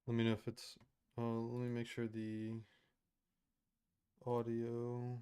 Let me know if it's. Let me make sure the audio.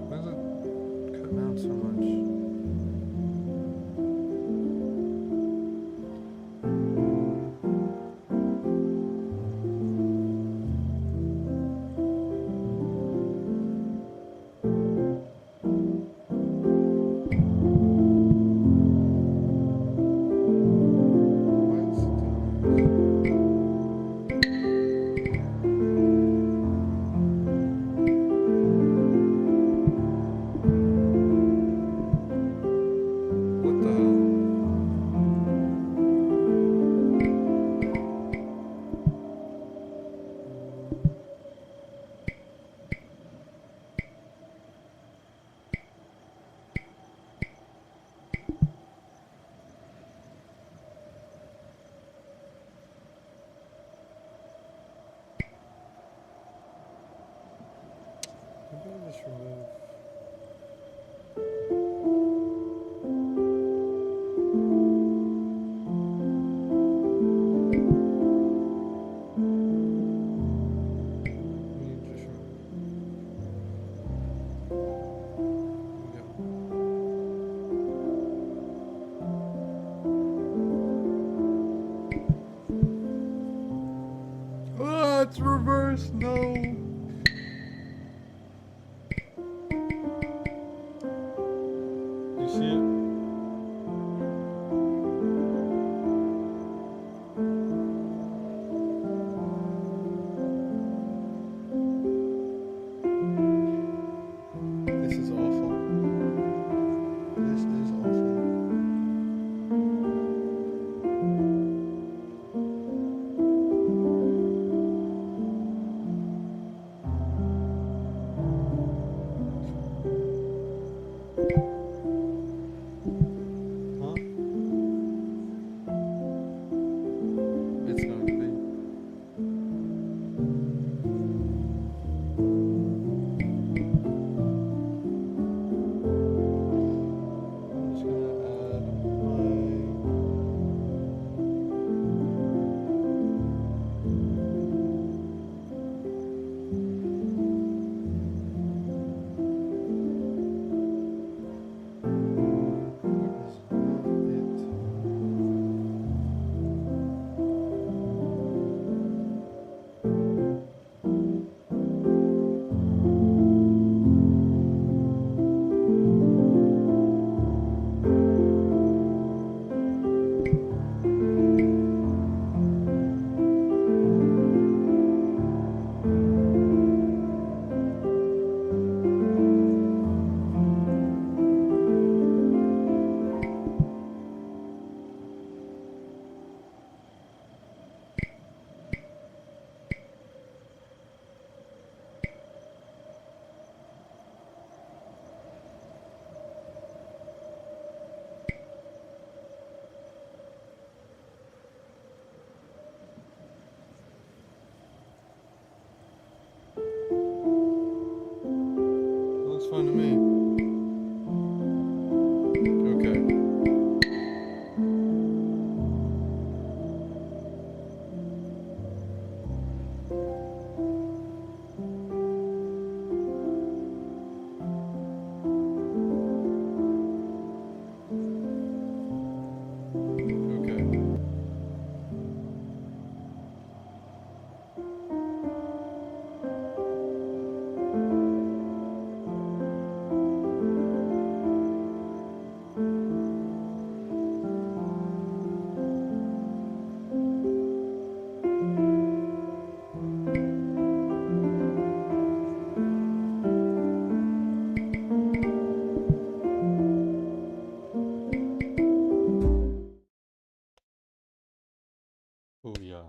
Why is it cutting out so much? Why is it doing this? What the hell? Maybe I just remove. Let me just remove. Yeah. Ah, it's reversed. No. You see it? This is awful. This is awful. Oh yeah.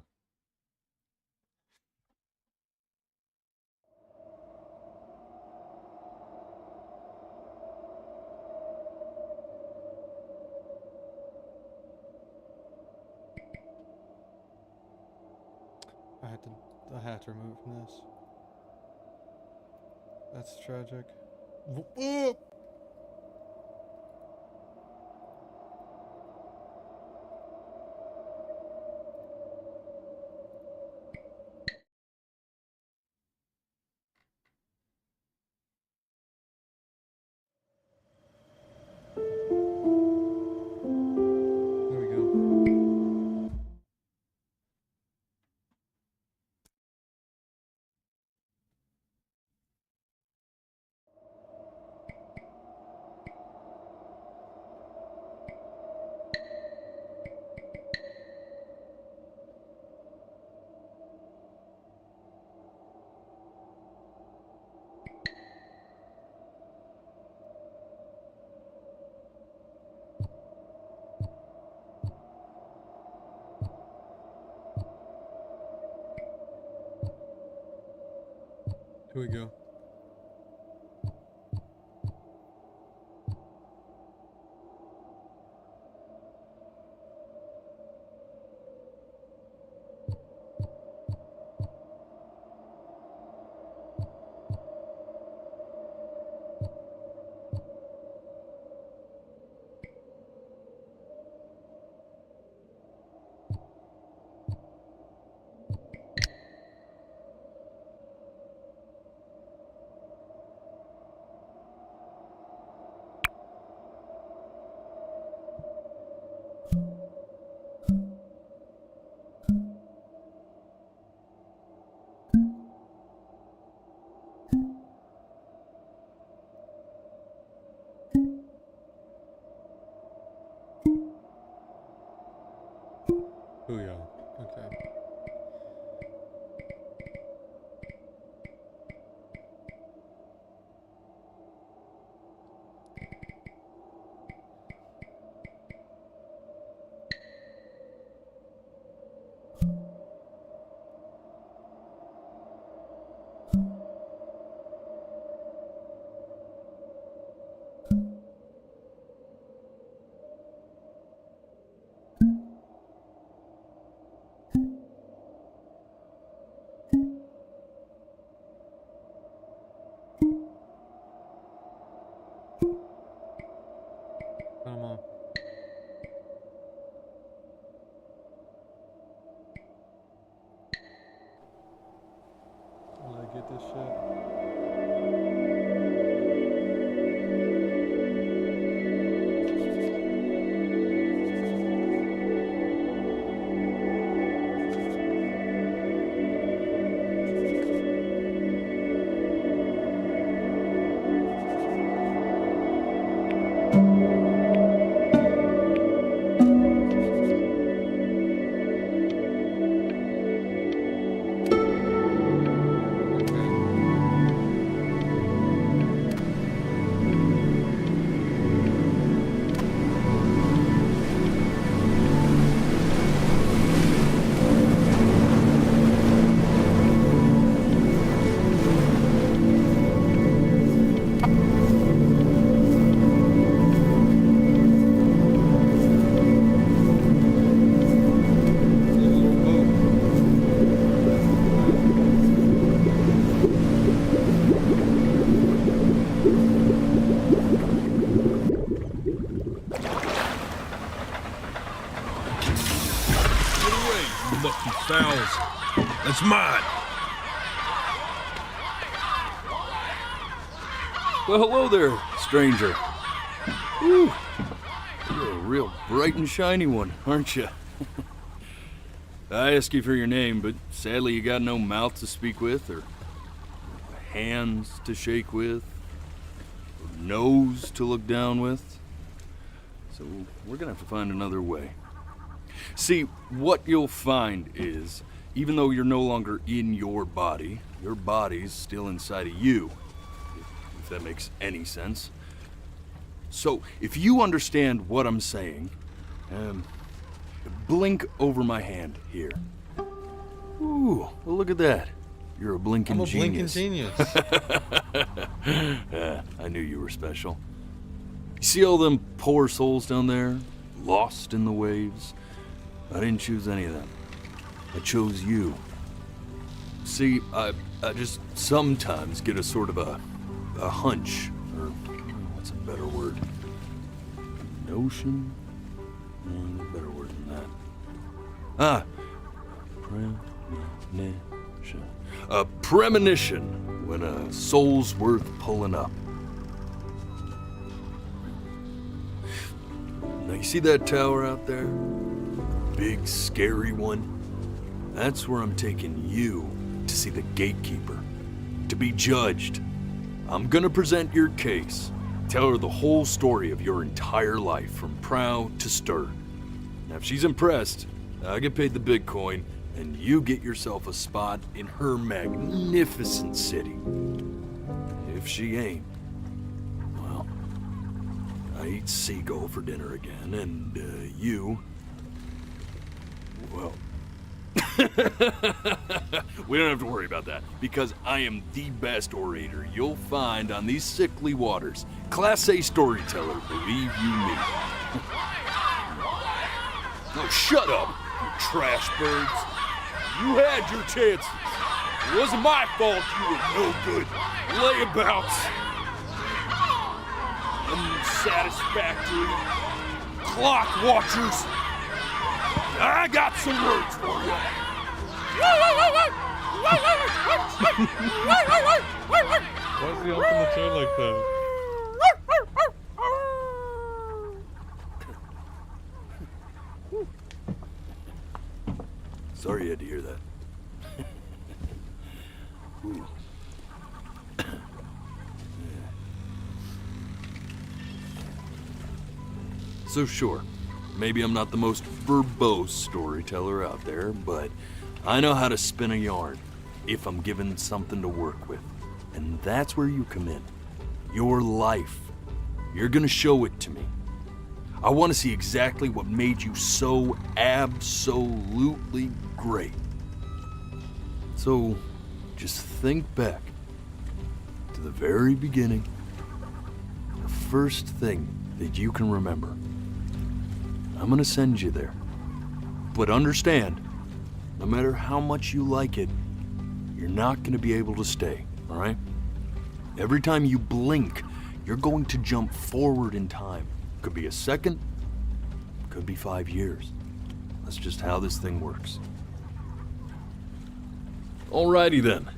I had to remove it from this. That's tragic. Oh! There we go. Here we go. Oh yeah. Okay. Come on. Will I get this shit? Lucky fowls. That's mine. Well, hello there, stranger. Whew. You're a real bright and shiny one, aren't you? I asked you for your name, but sadly you got no mouth to speak with, or hands to shake with, or nose to look down with. So we're gonna have to find another way. See, what you'll find is, even though you're no longer in your body's still inside of you. If that makes any sense. So, if you understand what I'm saying, Blink over my hand here. Ooh, well, look at that. You're a blinking I'm a genius. blinking genius. Yeah, I knew you were special. You see all them poor souls down there, lost in the waves? I didn't choose any of them. I chose you. See, I just sometimes get a sort of a hunch, or what's a better word? Notion? No, better word than that. Premonition. A premonition when a soul's worth pulling up. Now you see that tower out there? Big, scary one? That's where I'm taking you to see the gatekeeper, to be judged. I'm gonna present your case, tell her the whole story of your entire life from prow to stir. Now if she's impressed, I get paid the big coin, and you get yourself a spot in her magnificent city. If she ain't, well, I eat seagull for dinner again, and you, well, we don't have to worry about that, because I am the best orator you'll find on these sickly waters. Class A storyteller, believe you me. No, shut up, you trash birds. You had your chances. It wasn't my fault you were no good. Layabouts. Unsatisfactory clock watchers. I got some words for you. Why is he up in the chair like that? Sorry you had to hear that. Ooh. So sure, maybe I'm not the most verbose storyteller out there, but I know how to spin a yarn if I'm given something to work with. And that's where you come in. Your life. You're gonna show it to me. I want to see exactly what made you so absolutely great. So, just think back to the very beginning, the first thing that you can remember. I'm gonna send you there. But understand, no matter how much you like it, you're not gonna be able to stay, all right? Every time you blink, you're going to jump forward in time. Could be a second, could be 5 years. That's just how this thing works. Alrighty then.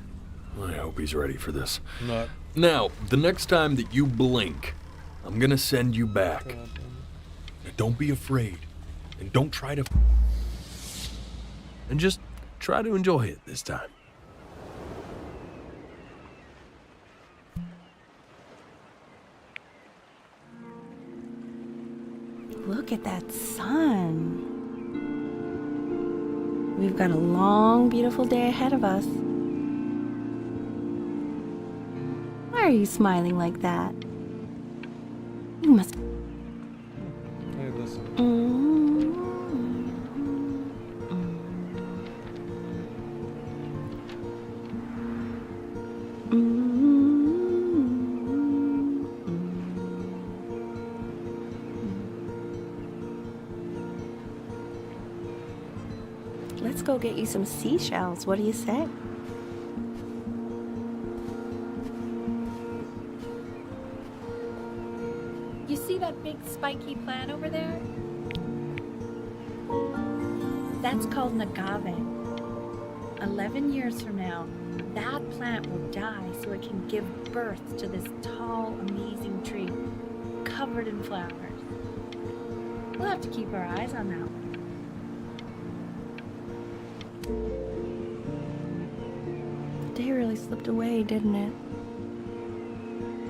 I hope he's ready for this. Not. Now, the next time that you blink, I'm gonna send you back. Now, don't be afraid. And don't try to... And just try to enjoy it this time. Look at that sun. We've got a long, beautiful day ahead of us. Why are you smiling like that? You must... Hey, listen. Let's go get you some seashells. What do you say? You see that big spiky plant over there? That's called an agave. 11 years from now, that plant will die so it can give birth to this tall, amazing tree covered in flowers. We'll have to keep our eyes on that one. The day really slipped away, didn't it?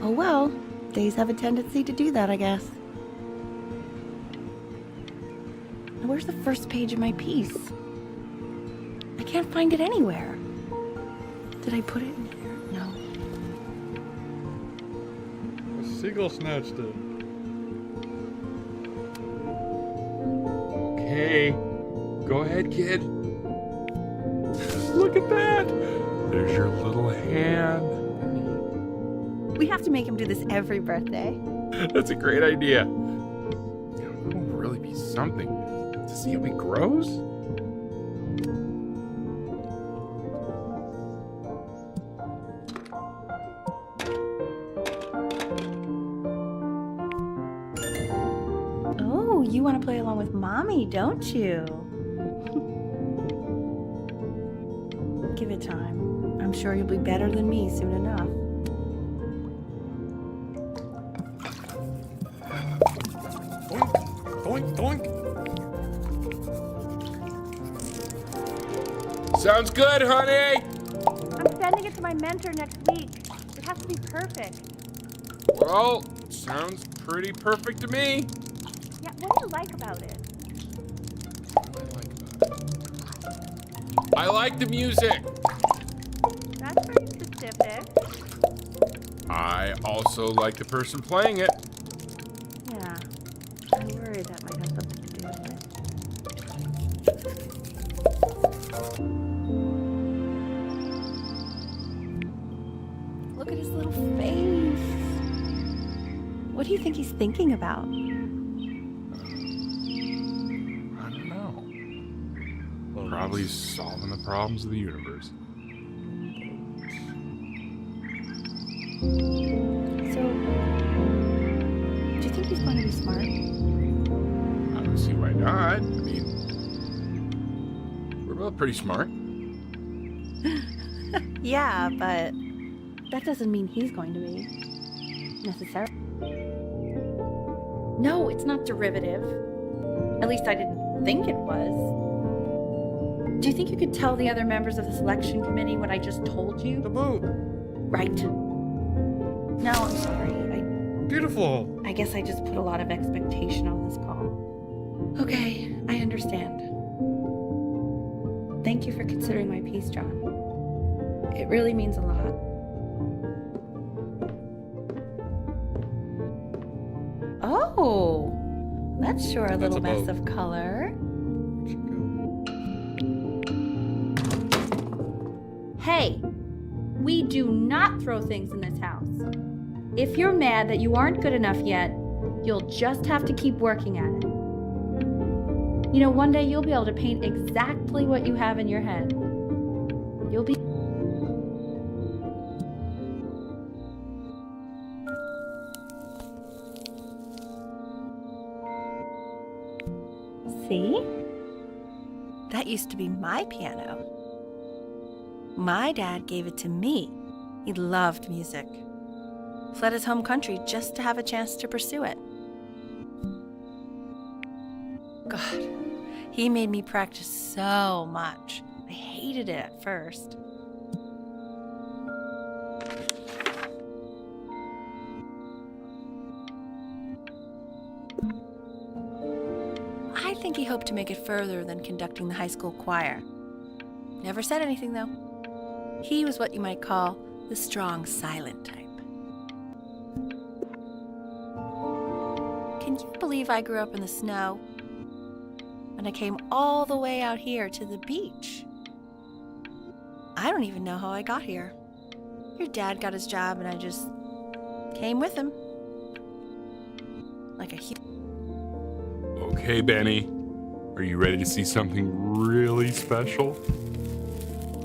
Oh well, days have a tendency to do that, I guess. Now, where's the first page of my piece? I can't find it anywhere. Did I put it in here? No. A seagull snatched it. Hey, go ahead, kid. Look at that. There's your little hand. We have to make him do this every birthday. That's a great idea. It'll really be something to see how he grows. Oh, you want to play along with Mommy, don't you? Give it time. I'm sure you'll be better than me soon enough. Doink, doink, doink. Sounds good, honey. I'm sending it to my mentor next week. It has to be perfect. Well, sounds pretty perfect to me. Yeah, what do you like about it? I like the music. That's very specific. I also like the person playing it. Yeah, I worry that might have something to do with it. Look at his little face. What do you think he's thinking about? I don't know. Probably solving the problems of the universe. So, do you think he's going to be smart? I don't see why not. I mean, we're both pretty smart. Yeah, but that doesn't mean he's going to be. Necessarily. No, it's not derivative. At least I didn't think it was. Do you think you could tell the other members of the selection committee what I just told you? The boat. Right. No, I'm sorry. Beautiful. I guess I just put a lot of expectation on this call. Okay, I understand. Thank you for considering my piece, John. It really means a lot. Oh, that's sure a little mess of color. Where'd you go? Hey, we do not throw things in this house. If you're mad that you aren't good enough yet, you'll just have to keep working at it. You know, one day you'll be able to paint exactly what you have in your head. You'll be... See? That used to be my piano. My dad gave it to me. He loved music. Fled his home country just to have a chance to pursue it. God, he made me practice so much. I hated it at first. I think he hoped to make it further than conducting the high school choir. Never said anything, though. He was what you might call the strong, silent type. Can you believe I grew up in the snow? And I came all the way out here to the beach. I don't even know how I got here. Your dad got his job and I just came with him. Like a huge... Okay, Benny. Are you ready to see something really special?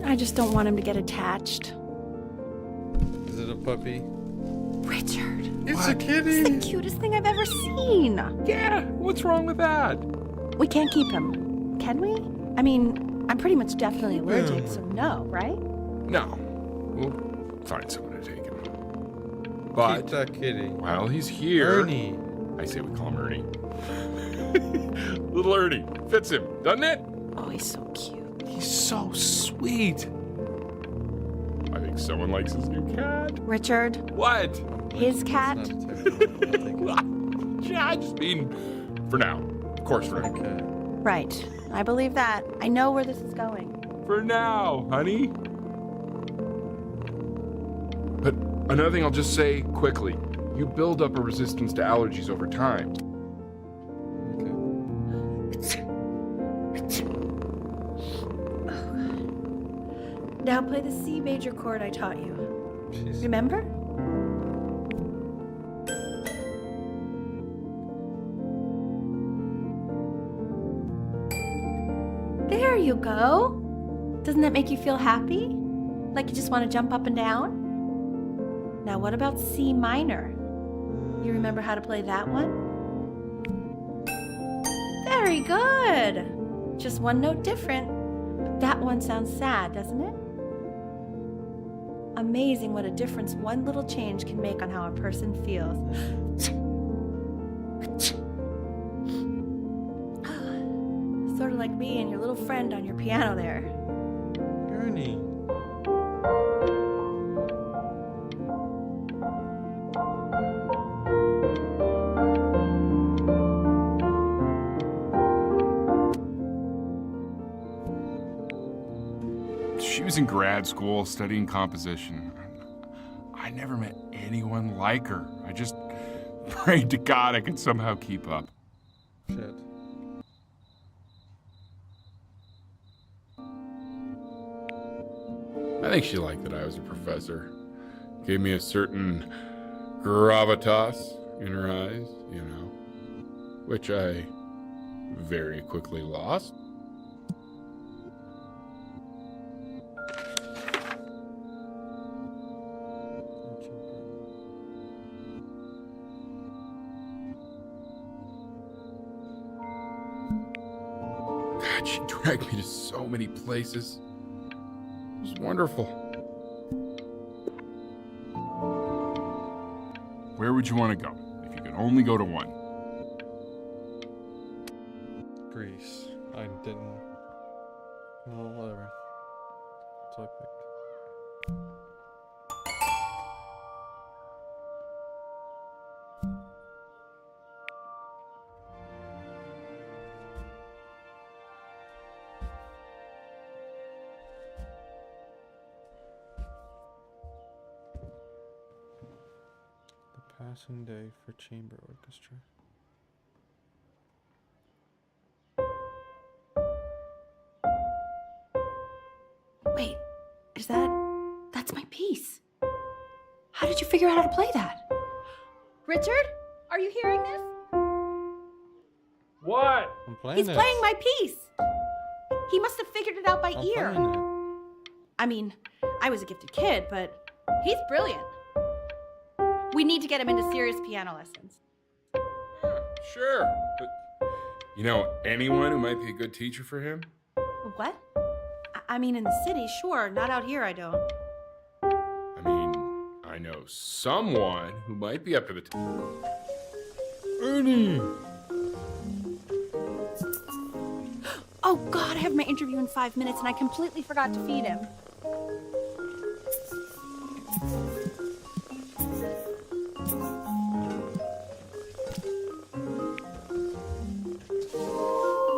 I just don't want him to get attached. Is it a puppy? Richard, It's a it's kitty. the cutest thing I've ever seen. Yeah, what's wrong with that? We can't keep him, can we? I mean, I'm pretty much definitely allergic, so no, right? No. We'll find someone to take him. Keep But that kitty. while he's here... Ernie. I say we call him Ernie. Little Ernie. Fits him, doesn't it? Oh, he's so cute. He's so sweet. I think someone likes his new cat. Richard, What? his cat, It's not technical, I think. Yeah, I just mean for now. Of course, for now. Okay. right. I believe that. I know where this is going. For now, honey. But another thing I'll just say quickly. You build up a resistance to allergies over time. Okay. Now play the C major chord I taught you. Jeez. Remember? There you go. Doesn't that make you feel happy? Like you just want to jump up and down? Now what about C minor? You remember how to play that one? Very good. Just one note different. But that one sounds sad, doesn't it? Amazing what a difference one little change can make on how a person feels. Sort of like me and your little friend on your piano there. Ernie. She was in grad school studying composition. I never met anyone like her. I just prayed to God I could somehow keep up. Shit. I think she liked that I was a professor. Gave me a certain gravitas in her eyes, you know, which I very quickly lost. God, she dragged me to so many places. It was wonderful. Where would you want to go if you could only go to one? Greece. I didn't. Well, whatever. So I picked. The passing day for chamber orchestra. Wait, that's my piece. How did you figure out how to play that? Richard, are you hearing this? What? I'm playing He's it. playing my piece. He must have figured it out by I'm ear. playing it. I mean, I was a gifted kid, but he's brilliant. We need to get him into serious piano lessons. Sure. But you know anyone who might be a good teacher for him? What? I mean, in the city, sure. Not out here, I don't. I mean, I know someone who might be up to the Ernie! Oh, God, I have my interview in 5 minutes, and I completely forgot to feed him.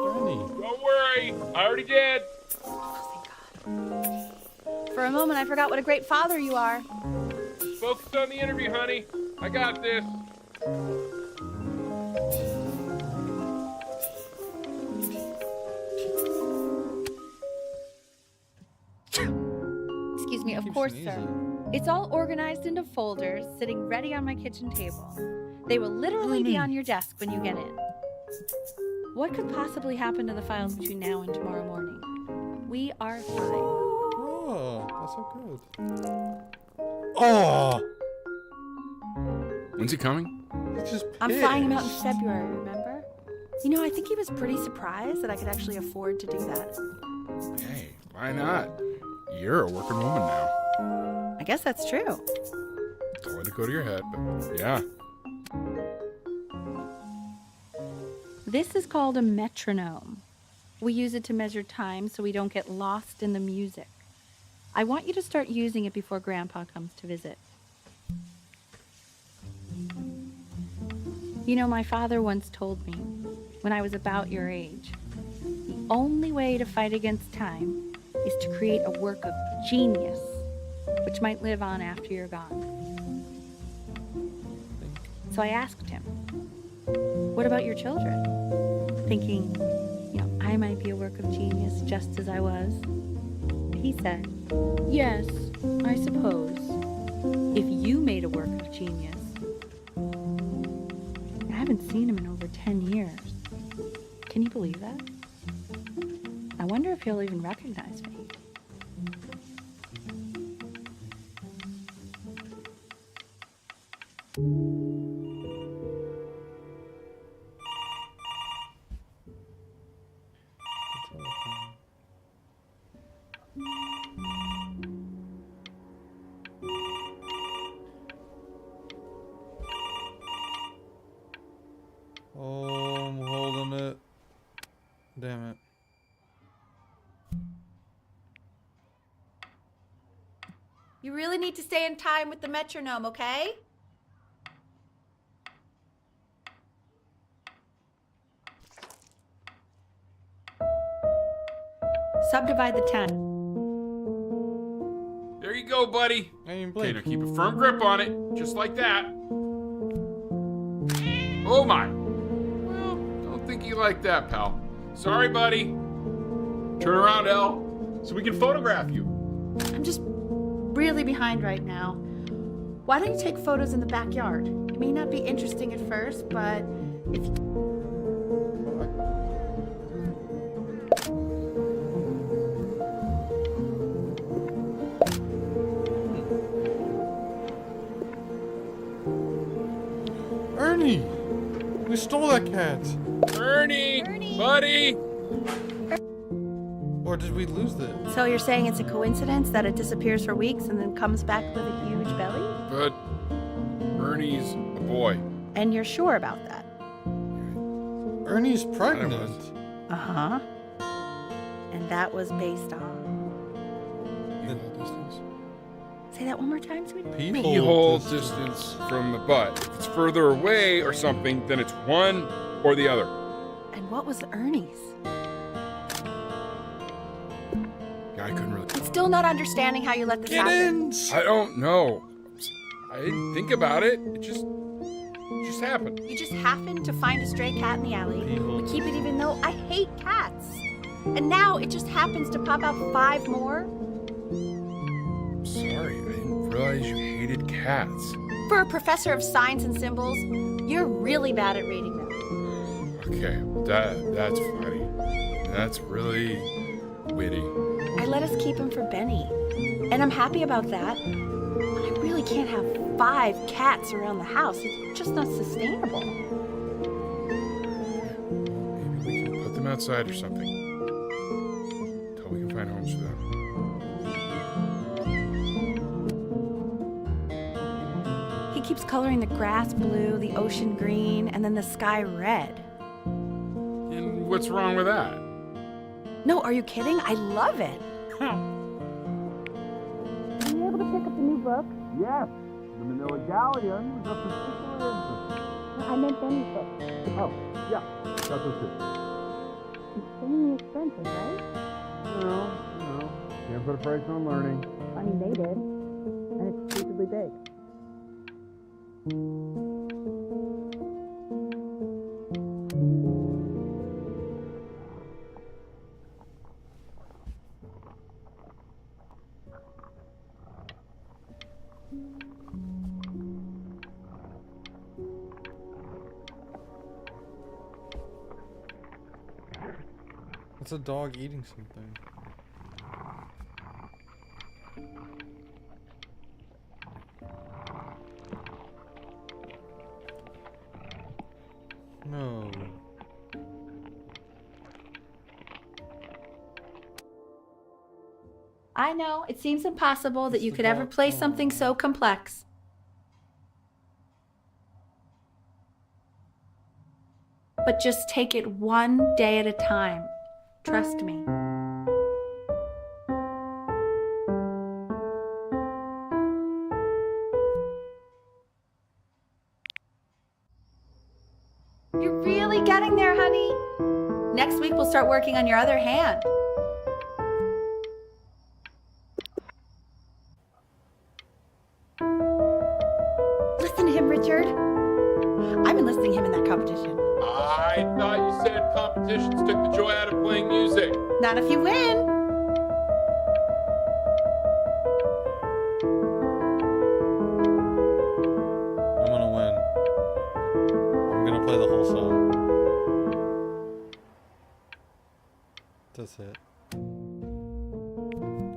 Ernie! Don't worry, I already did. Oh, thank God. For a moment, I forgot what a great father you are. Focus on the interview, honey. I got this. Excuse me, of Keep course, sir. sneezing. It's all organized into folders, sitting ready on my kitchen table. They will literally be on your desk when you get in. What could possibly happen to the files between now and tomorrow morning? We are fine. Oh, that's so good. Oh! When's he coming? It's just I'm flying him out in pissed. February, remember? You know, I think he was pretty surprised that I could actually afford to do that. Hey, why not? You're a working woman now. I guess that's true. Don't let it go to your head, but yeah. This is called a metronome. We use it to measure time so we don't get lost in the music. I want you to start using it before Grandpa comes to visit. You know, my father once told me, when I was about your age, the only way to fight against time is to create a work of genius, which might live on after you're gone. So I asked him, what about your children? Thinking, I might be a work of genius just as I was. he said, "Yes, I suppose, if you made a work of genius." I haven't seen him in over 10 years. Can you believe that? I wonder if he'll even recognize me. Oh, I'm holding it. Damn it. You really need to stay in time with the metronome, okay? Subdivide the 10. There you go, buddy. I ain't Okay, blink. now keep a firm grip on it, just like that. Oh my. Well, don't think you like that, pal. Sorry, buddy. Turn around, Elle, so we can photograph you. I'm just really behind right now. Why don't you take photos in the backyard? It may not be interesting at first, but if you... Ernie! We stole that cat! Ernie, buddy. Or did we lose it? So you're saying it's a coincidence that it disappears for weeks and then comes back with a huge belly? But Ernie's a boy. And you're sure about that? Ernie's I was. pregnant. Uh-huh. And that was based on... Say that one more time, sweetie. Keyhole distance from the butt. If it's further away or something, then it's one or the other. And what was Ernie's? Yeah, I couldn't really. I'm still not understanding how you let this happen. Kittens! I don't know. I didn't think about it. It just happened. You just happened to find a stray cat in the alley. We keep it even though I hate cats. And now it just happens to pop out 5 more? Sorry, I didn't realize you hated cats. For a professor of signs and symbols, you're really bad at reading them. Okay, that's funny. That's really witty. I let us keep him for Benny. And I'm happy about that. But I really can't have 5 cats around the house. It's just not sustainable. Maybe we can put them outside or something. Until we can find homes for them. He keeps coloring the grass blue, the ocean green, and then the sky red. And what's wrong with that? No, are you kidding? I love it. Are you able to pick up the new book? Yes, the Manila Galleon was a particular interest. I meant Benny's book. Oh, yeah, got those too. Insanely expensive, right? No, can't put a price on learning. I mean, they did. And it's stupidly big. It's a dog eating something. No. I know, it seems impossible that It's you the could ever dog- play something so complex. But just take it one day at a time. Trust me. You're really getting there, honey. Next week we'll start working on your other hand. Listen to him, Richard. I've been listening to him in that competition. I thought you said competitions took the joy out of playing music. Not if you win.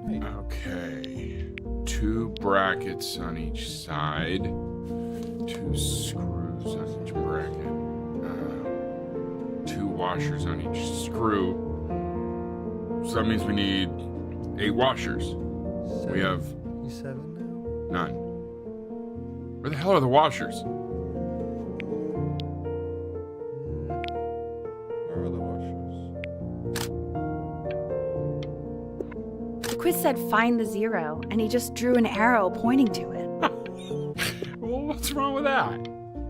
Okay. 2 brackets on each side. 2 screws on each bracket. 2 washers on each screw. So that means we need 8 washers. We have You 7 now? none. Where the hell are the washers? Where are the washers? The quiz said find the 0, and he just drew an arrow pointing to it. Well, what's wrong with that?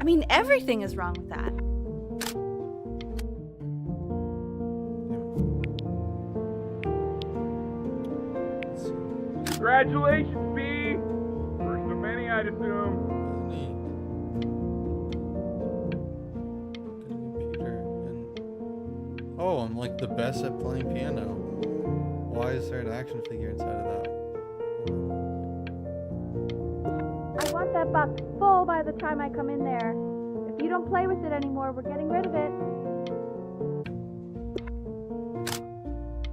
I mean, everything is wrong with that. Let's see. Congratulations, B! First of many, I'd assume. Neat. Good computer. And oh, I'm like the best at playing piano. Why is there an action figure inside of that? I want that box full by the time I come in there. If you don't play with it anymore, we're getting rid of it.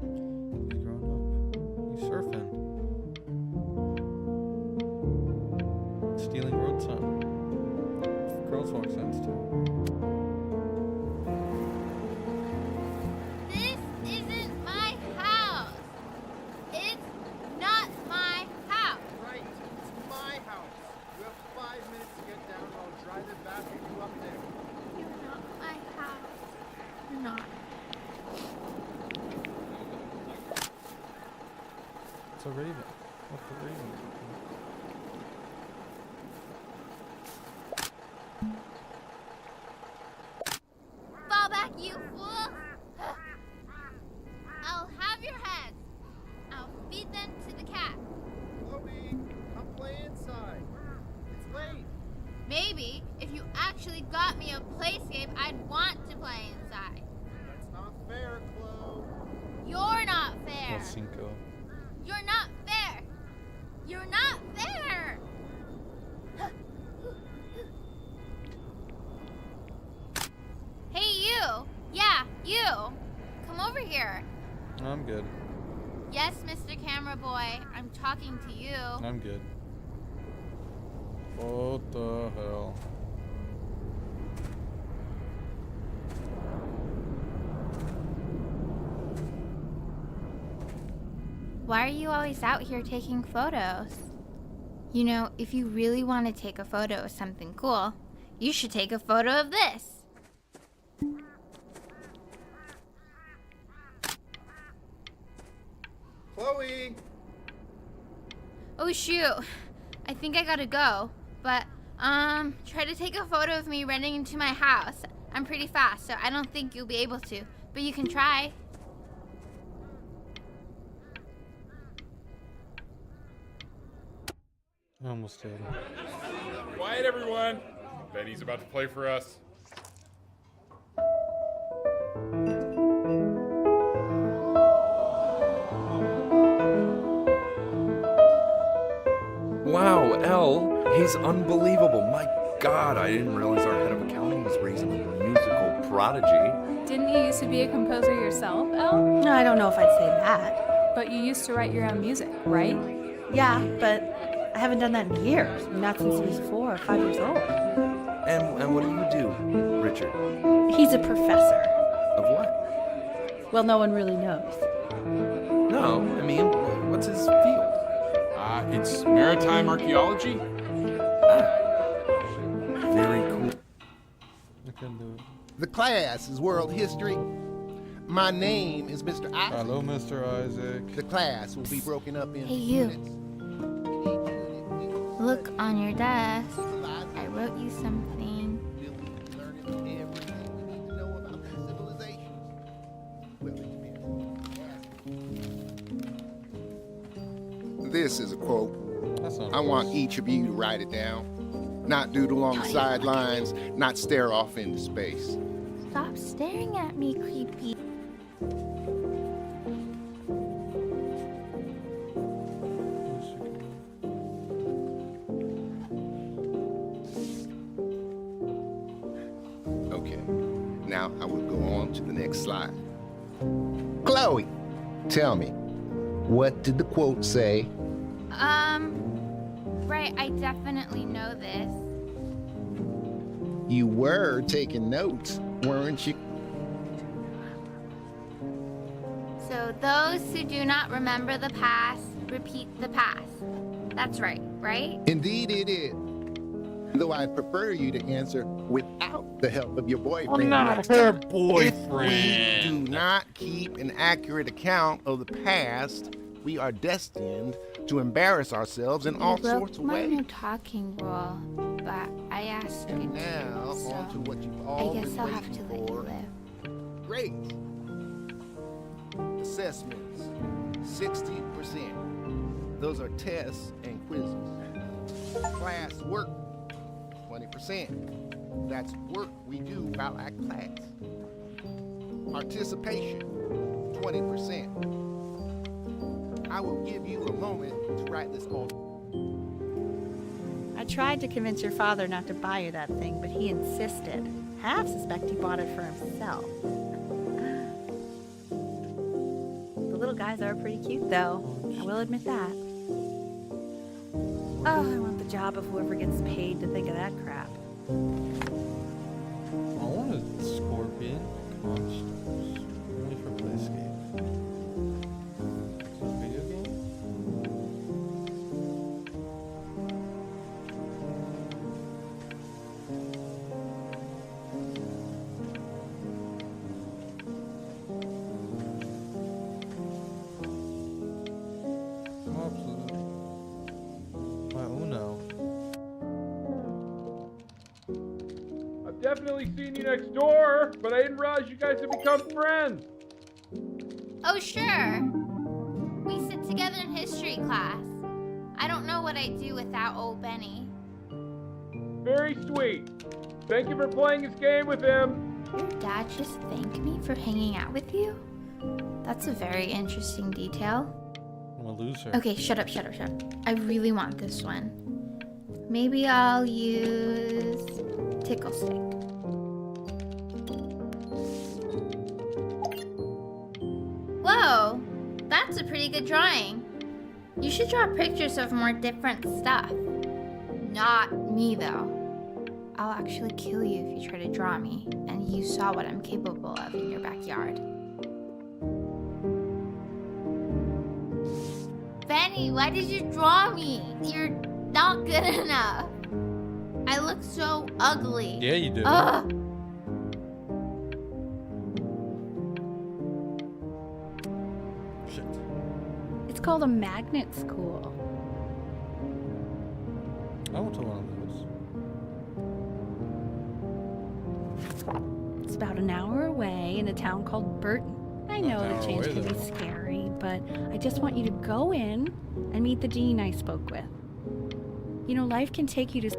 He's grown up. He's surfing. Stealing road sign. Crosswalk signs too. This isn't my house. It's not my house. Right, it's my house. You have 5 minutes to get down and I'll drive it back and you up there. You're not my house. You're not. It's a raven. What's the raven? Fall back, you fool. I'll have your heads. I'll feed them to the cat. Chloe, come play inside. It's late. Maybe if you actually got me a playscape, I'd want to play inside. That's not fair, Chloe. You're not fair. Los Cinco. You're not fair. You're not fair. Hey, you. Yeah, you. Come over here. I'm good. Yes, Mr. Camera Boy, I'm talking to you. I'm good. What the hell? Why are you always out here taking photos? You know, if you really want to take a photo of something cool, you should take a photo of this. Chloe! Oh shoot, I think I gotta go. But, try to take a photo of me running into my house. I'm pretty fast, so I don't think you'll be able to. But you can try. I almost did. Quiet, everyone. Betty's about to play for us. Wow, Elle, he's unbelievable. My God, I didn't realize our head of accounting was raising a musical prodigy. Didn't you used to be a composer yourself, Elle? No, I don't know if I'd say that. But you used to write your own music, right? Yeah, but I haven't done that in years. Not since he was 4 or 5 years old. And what do you do, Richard? He's a professor. Of what? Well, no one really knows. No, I mean, what's his field? It's maritime archaeology. Very cool. I couldn't do it. The class is world history. My name is Mr. Isaac. Hello, Mr. Isaac. The class will be broken up into Hey, you. units. Each unit will be Look on your desk. civilized. I wrote you something. We'll be learning everything we need to know about these civilizations. Well, it depends. This is a quote. That's not I want close. each of you to write it down. Not doodle along the sidelines, not stare off into space. Stop staring at me, creepy. Okay, now I will go on to the next slide. Chloe, tell me, What did the quote say? Right, I definitely know this. You were taking notes, weren't you? So those who do not remember the past, repeat the past. That's right, right? Indeed it is. Though I prefer you to answer without the help of your boyfriend. I'm not her If boyfriend. we do not keep an accurate account of the past, we are destined to embarrass ourselves in all sorts of my ways. no talking rule, but I asked you And to, now, so on to what you've I all guess been I'll have to waiting let you for. live. Great. Assessments, 60%. Those are tests and quizzes. Class work, 20%. That's work we do while at class. Participation, 20%. I will give you a moment to write this all. I tried to convince your father not to buy you that thing, but he insisted. Half suspect he bought it for himself. The little guys are pretty cute, though. I will admit that. Oh, I want the job of whoever gets paid to think of that crap. I want a scorpion constructs. Only for playscape. Is it a video game? Oh, absolutely. My Uno. I've definitely seen you next door, but I didn't realize you guys had become friends. Oh, sure. We sit together in history class. I don't know what I'd do without old Benny. Very sweet. Thank you for playing this game with him. Your dad just thanked me for hanging out with you? That's a very interesting detail. I'm a loser. Okay, shut up. I really want this one. Maybe I'll use tickle stick. Whoa, that's a pretty good drawing. You should draw pictures of more different stuff. Not me, though. I'll actually kill you if you try to draw me, and you saw what I'm capable of in your backyard. Benny, why did you draw me? You're not good enough. I look so ugly. Yeah, you do. Ugh. Shit. It's called a magnet school. I went to one of those. It's about an hour away in a town called Burton. I know An the hour change away, can be though. scary, but I just want you to go in and meet the dean I spoke with. You know, life can take you to...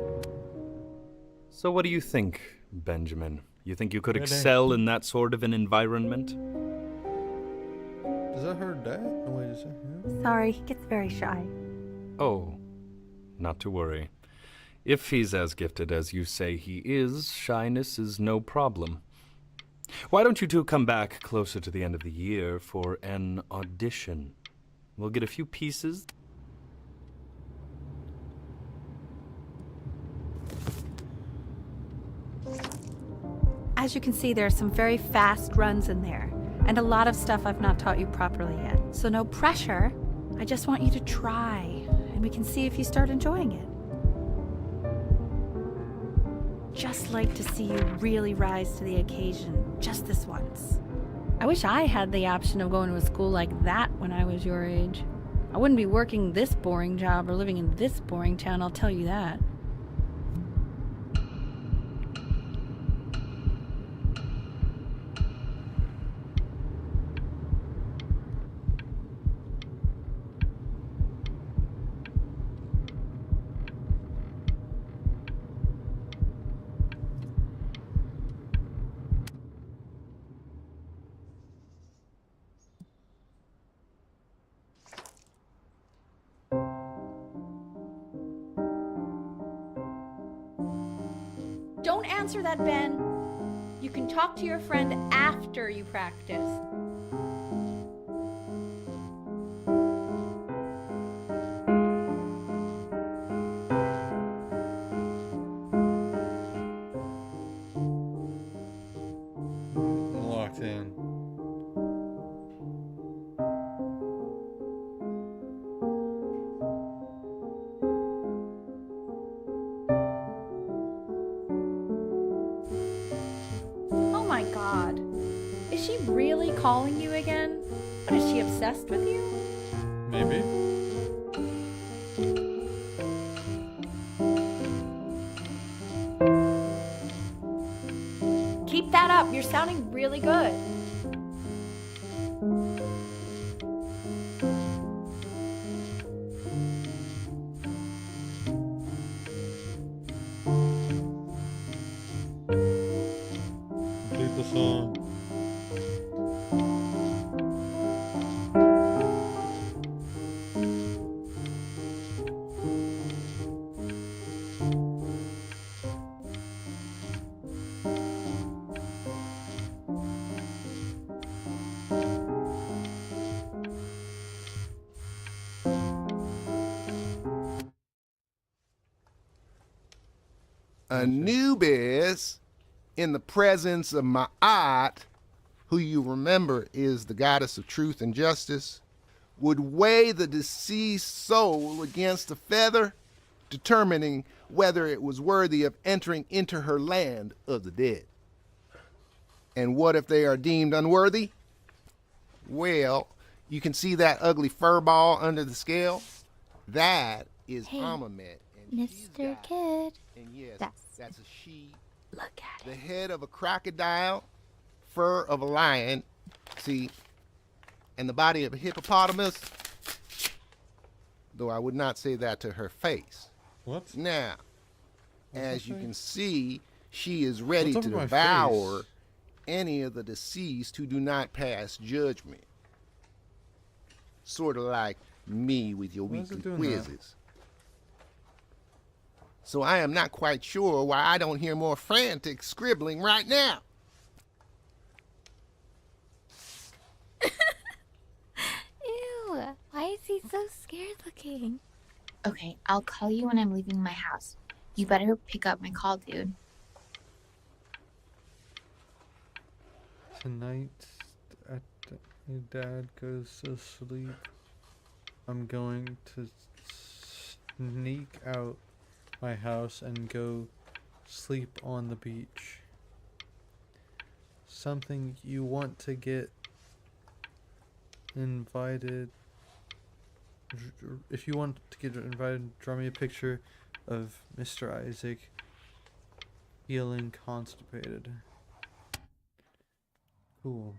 So what do you think, Benjamin? You think you could Ready. excel in that sort of an environment? Is that her dad? Oh, wait, is that him? Sorry, he gets very shy. Oh, not to worry. If he's as gifted as you say he is, shyness is no problem. Why don't you two come back closer to the end of the year for an audition? We'll get a few pieces. As you can see, there are some very fast runs in there, and a lot of stuff I've not taught you properly yet. So no pressure. I just want you to try, and we can see if you start enjoying it. Just like to see you really rise to the occasion, just this once. I wish I had the option of going to a school like that when I was your age. I wouldn't be working this boring job or living in this boring town, I'll tell you that. Don't answer that, Ben. You can talk to your friend after you practice. Is she really calling you again? What, is she obsessed with you? Maybe. Keep that up. You're sounding really good. Complete the song. Anubis, in the presence of Ma'at, who you remember is the goddess of truth and justice, would weigh the deceased soul against a feather, determining whether it was worthy of entering into her land of the dead. And what if they are deemed unworthy? Well, you can see that ugly fur ball under the scale? That is Hey, Amamet. And she's Mr. got- Kid. And yes, That's- that's a she. Look at The it. head of a crocodile, fur of a lion, see, and the body of a hippopotamus, though I would not say that to her face. What? Now, What's as that you say? can see, she is ready What's to over my devour face? any of the deceased who do not pass judgment. Sort of like me with your Why is it weekly doing that? quizzes. So I am not quite sure why I don't hear more frantic scribbling right now. Ew. Why is he so scared looking? Okay, I'll call you when I'm leaving my house. You better pick up my call, dude. Tonight, after your dad goes to sleep, I'm going to sneak out my house and go sleep on the beach. Something you want to get invited. If you want to get invited, draw me a picture of Mr. Isaac feeling constipated. Cool.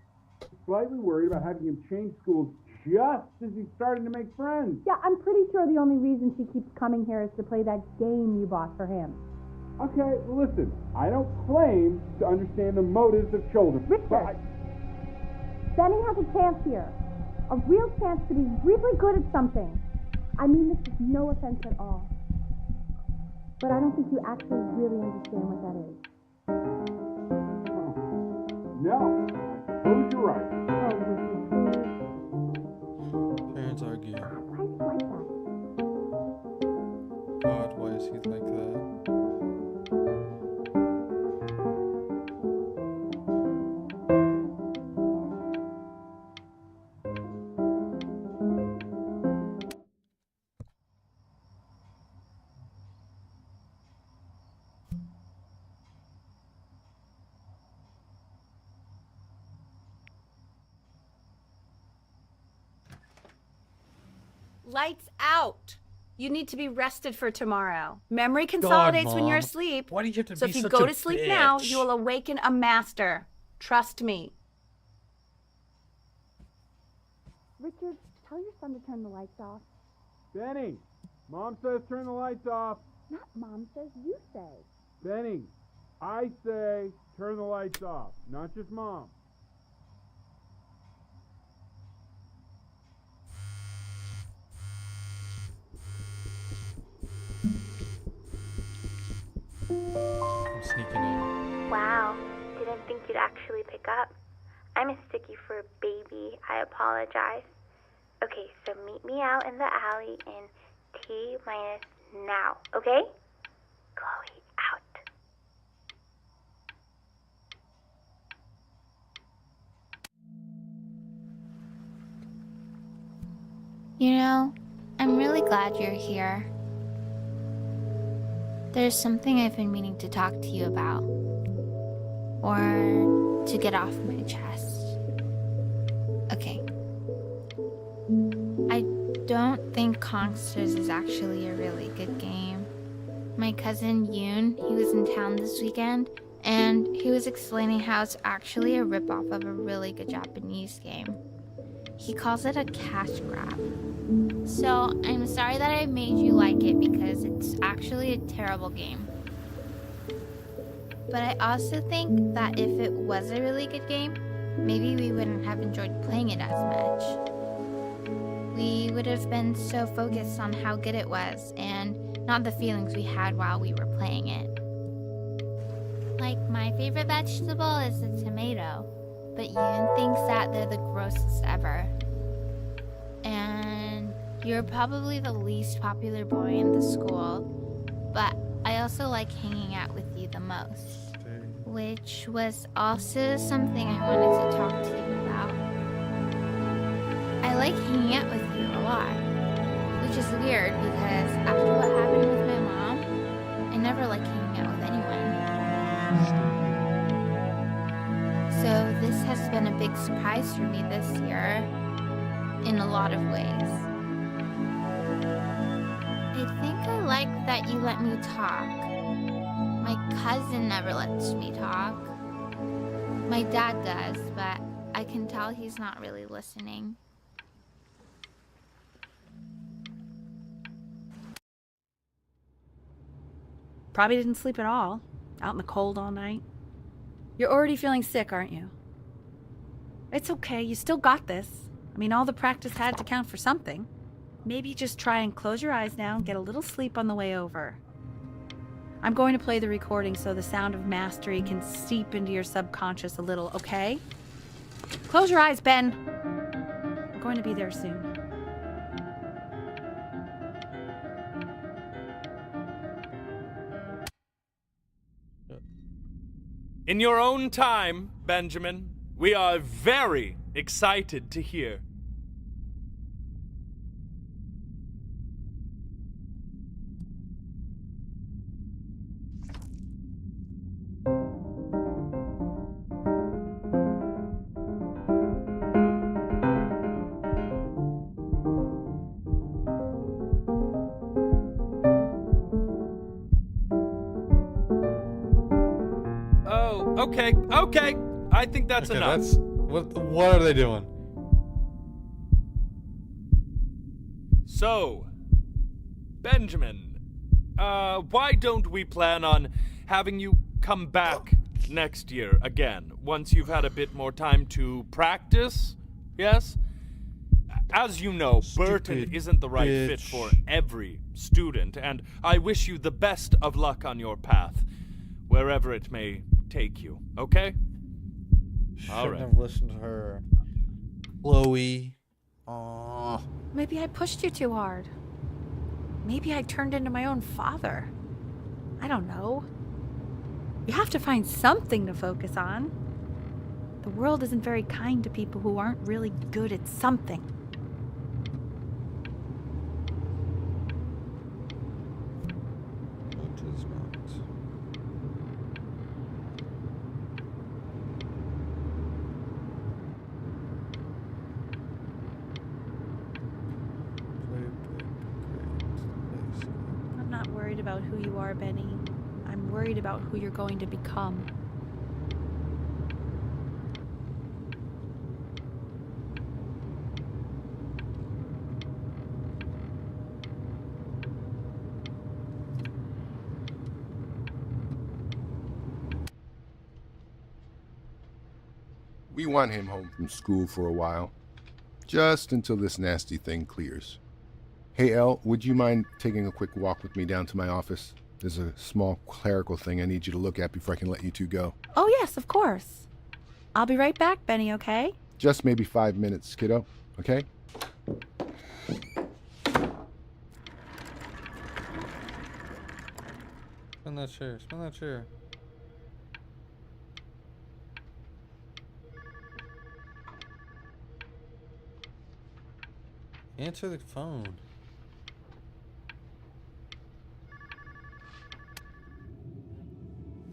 Slightly worried about having him change schools just as he's starting to make friends. Yeah, I'm pretty sure the only reason she keeps coming here is to play that game you bought for him. Okay, listen, I don't claim to understand the motives of children. Richard. But I, Benny has a chance here. A real chance to be really good at something. I mean this is no offense at all. But I don't think you actually really understand what that is. no, I suppose you're right. Oh, Richard, Parents argue. please. Why is he like that? God, why is he like that? Lights out. You need to be rested for tomorrow. Memory consolidates when you're Mom. asleep. Why do you have to So be if you such go a to sleep now, bitch? you will awaken a master. Trust me. Richard, tell your son to turn the lights off. Benny, Mom says turn the lights off. Not Mom says, you say. Benny, I say turn the lights off, not just Mom. I'm sneaking in. Wow, didn't think you'd actually pick up. I'm a sticky for a baby. I apologize. Okay, so meet me out in the alley in T minus now, okay? Chloe, out. You know, I'm really glad you're here. There's something I've been meaning to talk to you about. Or to get off my chest. Okay. I don't think Conksters is actually a really good game. My cousin Yoon, he was in town this weekend, and he was explaining how it's actually a ripoff of a really good Japanese game. He calls it a cash grab. So I'm sorry that I made you like it because it's actually a terrible game. But I also think that if it was a really good game, maybe we wouldn't have enjoyed playing it as much. We would have been so focused on how good it was and not the feelings we had while we were playing it. Like, my favorite vegetable is the tomato, but Yoon thinks that they're the grossest ever. And you're probably the least popular boy in the school, but I also like hanging out with you the most, which was also something I wanted to talk to you about. I like hanging out with you a lot, which is weird because after what happened with my mom, I never like hanging out with anyone. So this has been a big surprise for me this year, in a lot of ways. I think I like that you let me talk. My cousin never lets me talk. My dad does, but I can tell he's not really listening. Probably didn't sleep at all. Out in the cold all night. You're already feeling sick, aren't you? It's okay, you still got this. I mean, all the practice had to count for something. Maybe just try and close your eyes now and get a little sleep on the way over. I'm going to play the recording so the sound of mastery can seep into your subconscious a little, okay? Close your eyes, Ben. We're going to be there soon. In your own time, Benjamin, we are very excited to hear. Okay. I think that's enough. What are they doing? So, Benjamin, why don't we plan on having you come back next year again, once you've had a bit more time to practice? Yes? As you know, Burton isn't the right fit for every student, and I wish you the best of luck on your path, wherever it may take you, okay? Shouldn't have listened to her. Chloe. Aww. Maybe I pushed you too hard. Maybe I turned into my own father. I don't know. You have to find something to focus on. The world isn't very kind to people who aren't really good at something. It is not. I'm not worried about who you are, Benny. I'm worried about who you're going to become. We want him home from school for a while, just until this nasty thing clears. Hey, Elle, would you mind taking a quick walk with me down to my office? There's a small clerical thing I need you to look at before I can let you two go. Oh, yes, of course. I'll be right back, Benny, okay? Just maybe 5 minutes, kiddo, okay? Spin that chair. Spin that chair. Answer the phone.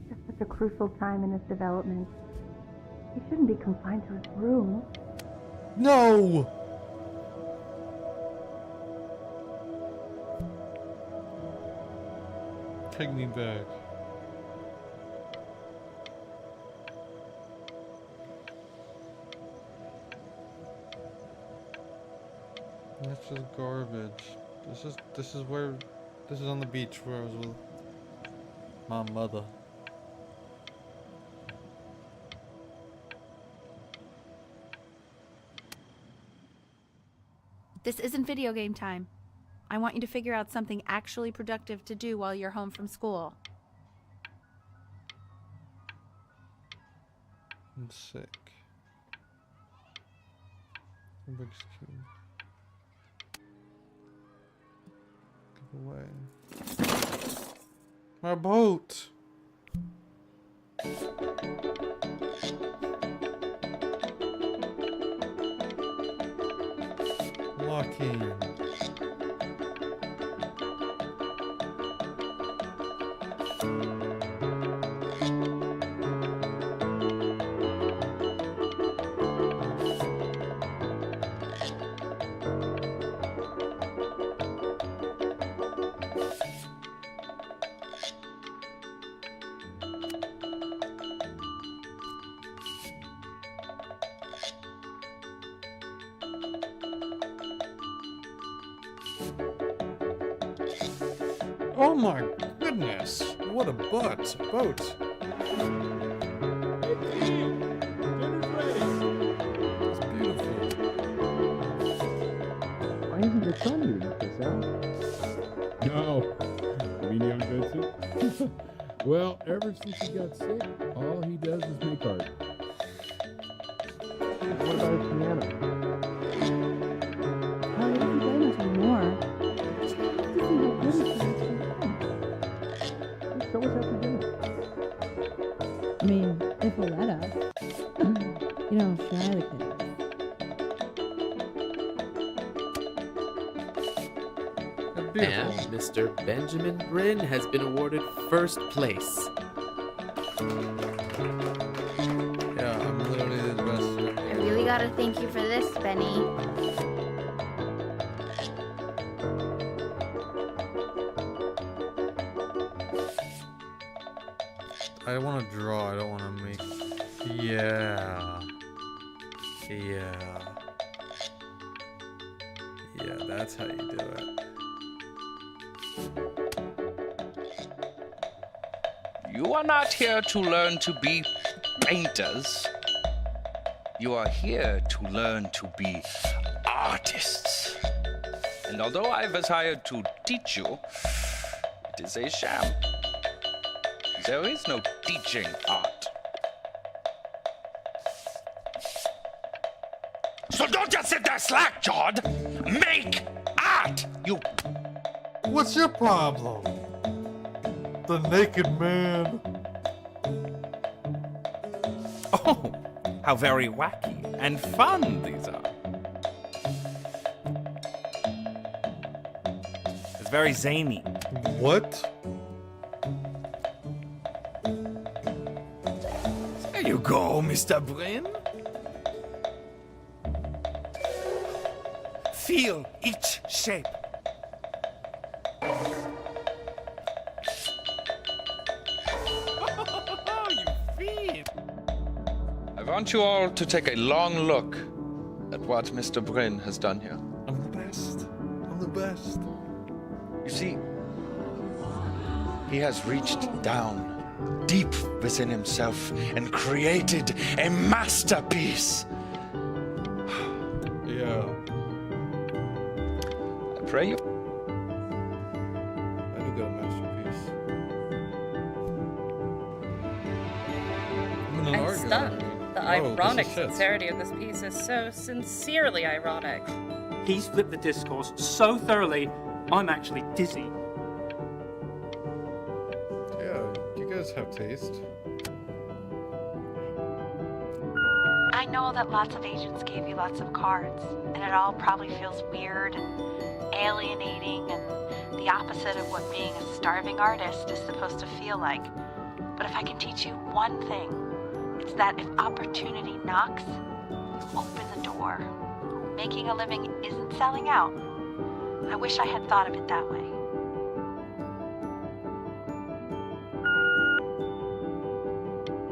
It's such a crucial time in his development. He shouldn't be confined to his room. No! Take me back. That's just garbage. This is on the beach where I was with my mother. This isn't video game time. I want you to figure out something actually productive to do while you're home from school. I'm sick. Rubik's Cube. Get away. My boat! Walking. Oh my goodness! What a boat! It's beautiful. Why isn't your son eating this, Al? No. You mean young Vincent? Well, ever since he got sick, all he does is make art. What about his piano? Oh, he doesn't play much anymore. So what's after dinner? I mean, if we'll let us. You know how shy the kid is. And Mr. Benjamin Bryn has been awarded first place. Yeah, I'm literally the best. I really gotta thank you for this, Benny. I want to draw, I don't want to make... Yeah. Yeah, that's how you do it. You are not here to learn to be painters. You are here to learn to be artists. And although I was hired to teach you, it is a sham. There is no teaching art. So don't just sit there slack-jawed. Make art, you... What's your problem? The naked man. Oh, how very wacky and fun these are. It's very zany. What? There you go, Mr. Bryn. Feel each shape. I want you all to take a long look at what Mr. Bryn has done here. I'm the best. I'm the best. You see, he has reached down deep within himself and created a masterpiece. Yeah. I pray you. I do got a masterpiece. I'm an I'm art stunned. gallery. The Oh, this ironic is shit. sincerity of this piece is so sincerely ironic. He's flipped the discourse so thoroughly, I'm actually dizzy. Yeah, you guys have taste. I know that lots of agents gave you lots of cards, and it all probably feels weird and alienating and the opposite of what being a starving artist is supposed to feel like. But if I can teach you one thing, it's that if opportunity knocks, you open the door. making a living isn't selling out. I wish I had thought of it that way.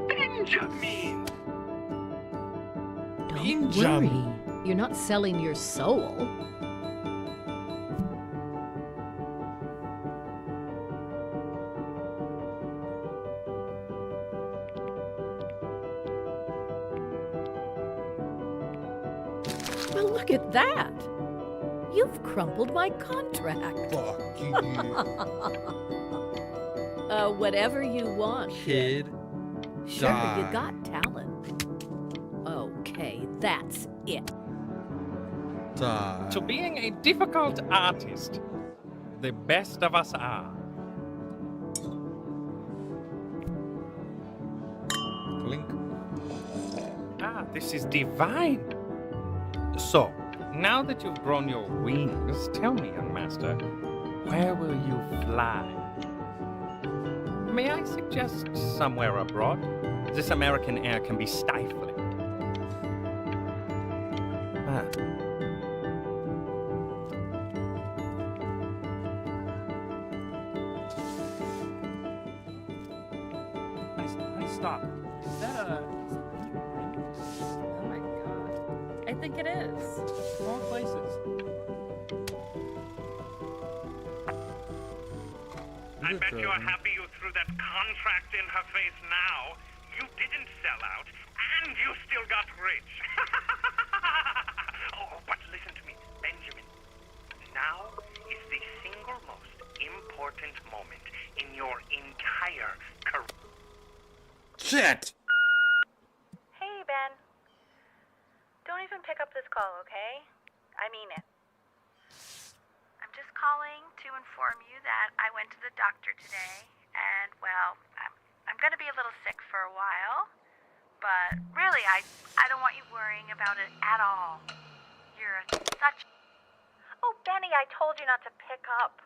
Benjamin! Don't worry. You're not selling your soul. Well, look at that. You've crumpled my contract. Fuck you. Whatever you want, Kid. Sure, Die. you got talent. Okay, that's it. Die. To being a difficult artist, the best of us are. Blink. Ah, this is divine. So, now that you've grown your wings, tell me, young master, where will you fly? May I suggest somewhere abroad? This American air can be stifling. Ah. Stop. Is that a... Oh my god. I think it is. Wrong places. I bet you're happy you threw that contract in her face now. You didn't sell out, and you still got rich. Oh, but listen to me, Benjamin. Now is the single most important moment in your entire career. Shit! Hey, Ben. Don't even pick up this call, okay? I mean it. I'm just calling to inform you that I went to the doctor today, and, well, I'm going to be a little sick for a while, but really, I don't want you worrying about it at all. You're such... Oh, Benny, I told you not to pick up.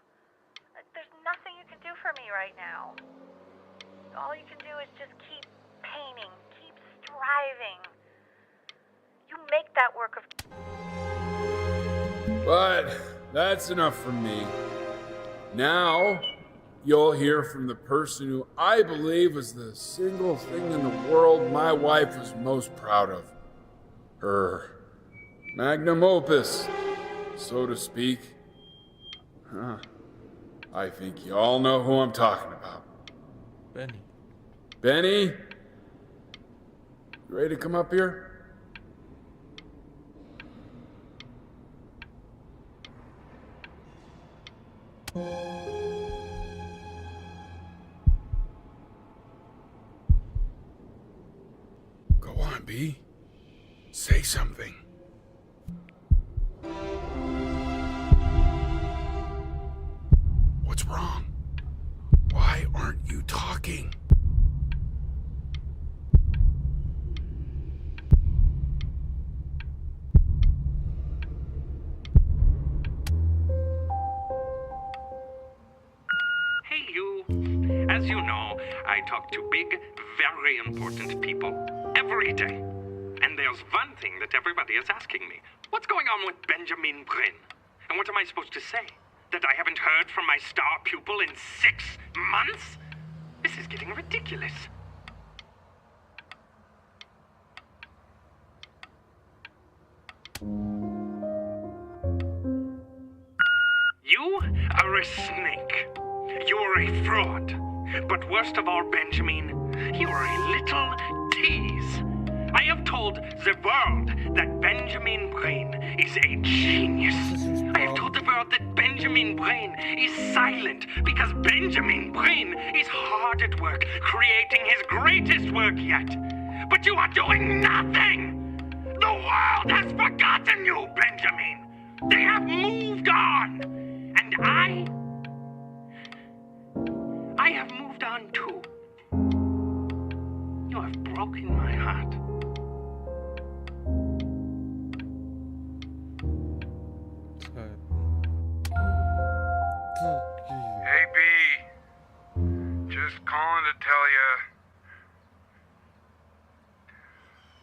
There's nothing you can do for me right now. All you can do is just keep painting, keep striving. You make that work of... But that's enough from me. Now, you'll hear from the person who I believe was the single thing in the world my wife was most proud of. Her magnum opus, so to speak. Huh. I think you all know who I'm talking about. Benny. Benny? You ready to come up here? Go on, B. Say something. What's wrong? Why aren't you talking? Hey, you. As you know, I talk to big, very important people every day. And there's one thing that everybody is asking me. What's going on with Benjamin Brin? And what am I supposed to say? That I haven't heard from my star pupil in 6 months? This is getting ridiculous. You are a snake. You are a fraud. But worst of all, Benjamin, you are a little tease. I have told the world that Benjamin Brain is a genius. I have told the world that Benjamin Brain is silent because Benjamin Brain is hard at work creating his greatest work yet. But you are doing nothing! The world has forgotten you, Benjamin! They have moved on! And I have moved on too. You have broken my heart. Hey, B. Just calling to tell you.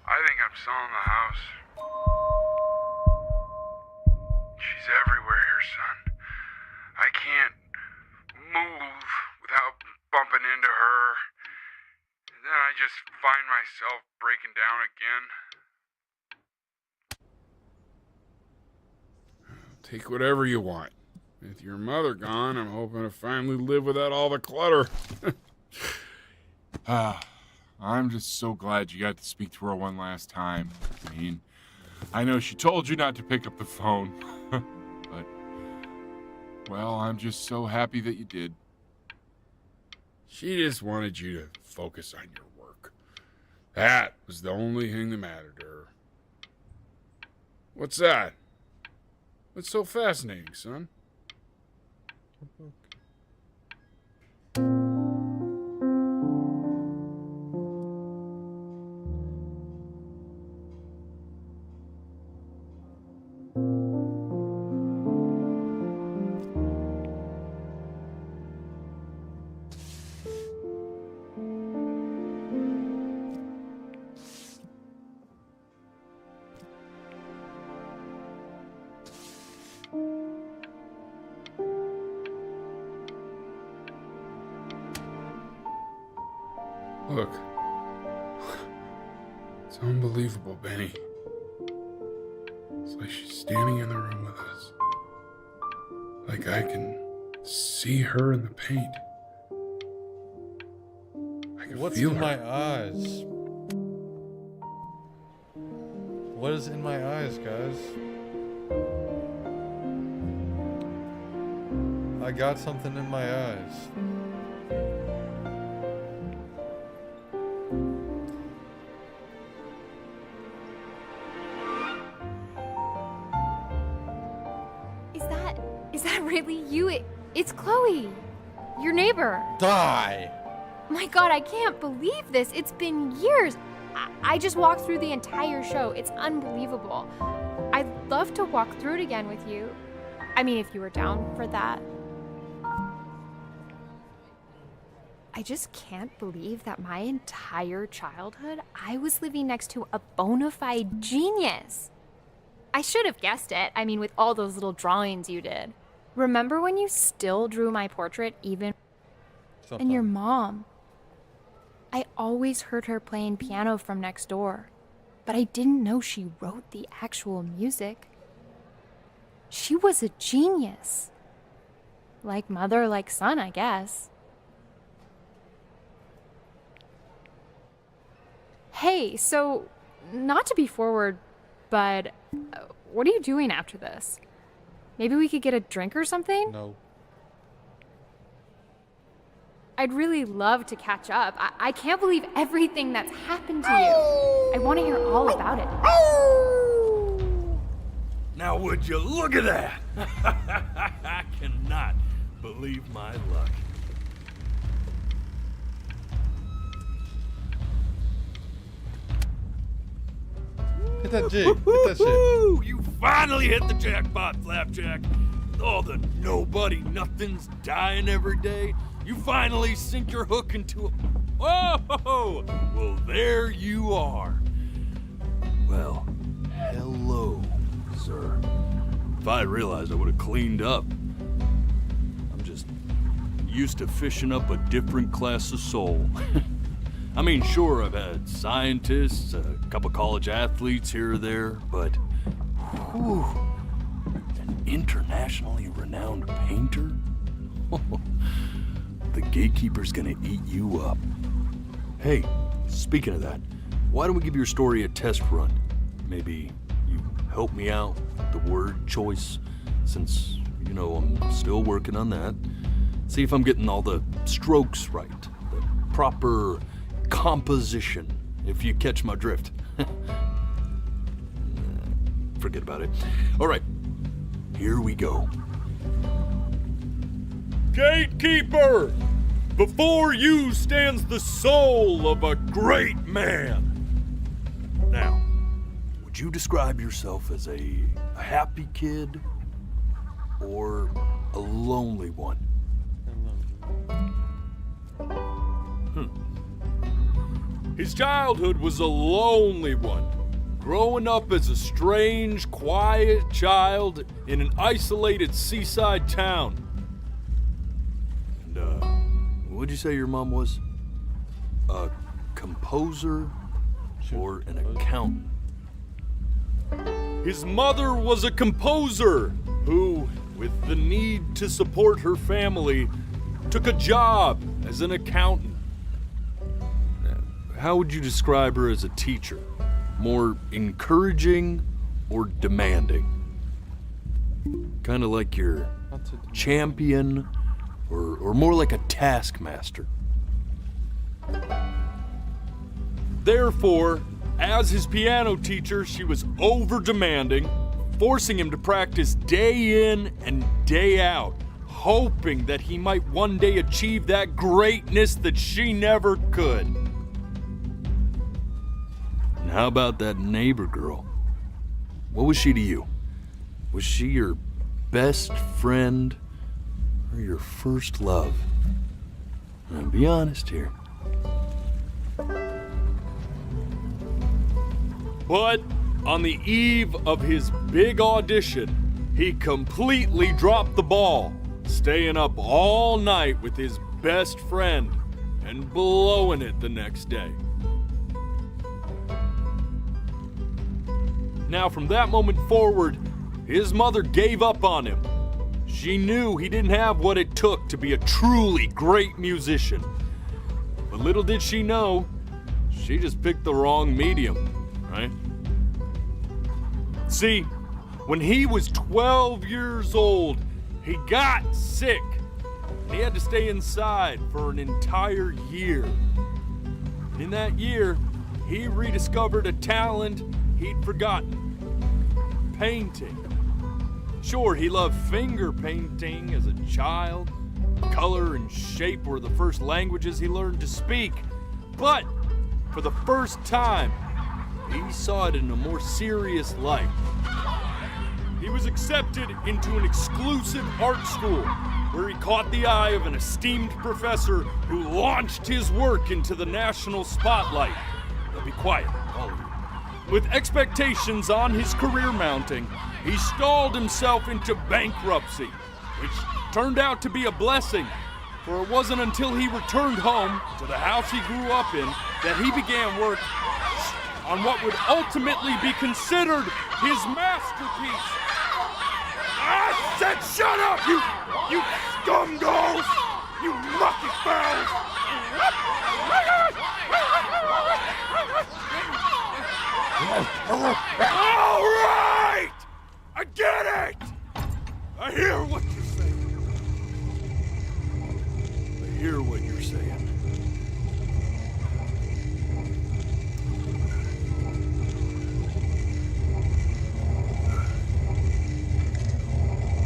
I think I'm selling the house. just find myself breaking down again. Take whatever you want. With your mother gone, I'm hoping to finally live without all the clutter. I'm just so glad you got to speak to her one last time. I mean, I know she told you not to pick up the phone, but, well, I'm just so happy that you did. She just wanted you to focus on your work. That was the only thing that mattered to her. What's that? What's so fascinating, son? Look. It's unbelievable, Benny. It's like she's standing in the room with us. Like I can see her in the paint. I can What's feel in her. my eyes? What is in my eyes, guys? I got something in my eyes. Is that really you? It's Chloe, your neighbor. Die! My God, I can't believe this. It's been years. I just walked through the entire show. It's unbelievable. I'd love to walk through it again with you. I mean, if you were down for that. I just can't believe that my entire childhood, I was living next to a bona fide genius. I should have guessed it. I mean, with all those little drawings you did. Remember when you still drew my portrait even? And your mom. I always heard her playing piano from next door, but I didn't know she wrote the actual music. She was a genius. Like mother, like son, I guess. Hey, so, not to be forward, but what are you doing after this? Maybe we could get a drink or something? No. I'd really love to catch up. I can't believe everything that's happened to you. I want to hear all about it. Now would you look at that? I cannot believe my luck. Hit that jig. Hit that shit. You finally hit the jackpot, Flapjack. All the nobody nothings dying every day. You finally sink your hook into a... Whoa! Well, there you are. Well, hello, sir. If I had realized, I would have cleaned up. I'm just used to fishing up a different class of soul. I mean, sure, I've had scientists, a couple college athletes here or there, but whew, an internationally renowned painter? The gatekeeper's gonna eat you up. Hey, speaking of that, why don't we give your story a test run? Maybe you help me out with the word choice, since, you know, I'm still working on that. See if I'm getting all the strokes right, the proper composition, if you catch my drift. Forget about it. All right, here we go. Gatekeeper! Before you stands the soul of a great man. Now, would you describe yourself as a happy kid or a lonely one? His childhood was a lonely one, growing up as a strange, quiet child in an isolated seaside town. And, what'd you say your mom was? A composer or an accountant? His mother was a composer who, with the need to support her family, took a job as an accountant. How would you describe her as a teacher? More encouraging or demanding? Kind of like your champion or more like a taskmaster? Therefore, as his piano teacher, she was over-demanding, forcing him to practice day in and day out, hoping that he might one day achieve that greatness that she never could. And how about that neighbor girl? What was she to you? Was she your best friend or your first love? Now, be honest here. But on the eve of his big audition, he completely dropped the ball, staying up all night with his best friend and blowing it the next day. Now, from that moment forward, his mother gave up on him. She knew he didn't have what it took to be a truly great musician. But little did she know, she just picked the wrong medium, right? See, when he was 12 years old, he got sick. And he had to stay inside for an entire year. And in that year, he rediscovered a talent he'd forgotten. Painting. Sure, he loved finger painting as a child. Color and shape were the first languages he learned to speak. But for the first time, he saw it in a more serious light. He was accepted into an exclusive art school where he caught the eye of an esteemed professor who launched his work into the national spotlight. Now be quiet, all of you. With expectations on his career mounting, he stalled himself into bankruptcy, which turned out to be a blessing, for it wasn't until he returned home to the house he grew up in that he began work on what would ultimately be considered his masterpiece. I said shut up, you scumballs! You mucky fowls! All right! I get it! I hear what you're saying. I hear what you're saying.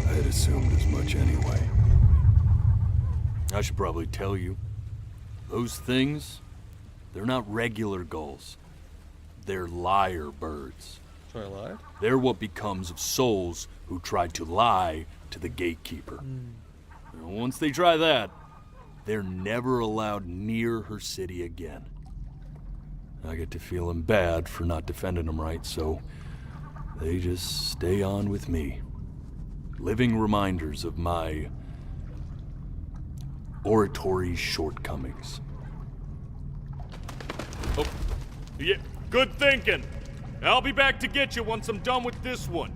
I had assumed as much anyway. I should probably tell you, those things, they're not regular gulls. They're liar birds. So I lied? They're what becomes of souls who tried to lie to the gatekeeper. And once they try that, they're never allowed near her city again. I get to feeling bad for not defending them right, so they just stay on with me. Living reminders of my oratory shortcomings. Oh, yeah, good thinking. I'll be back to get you once I'm done with this one.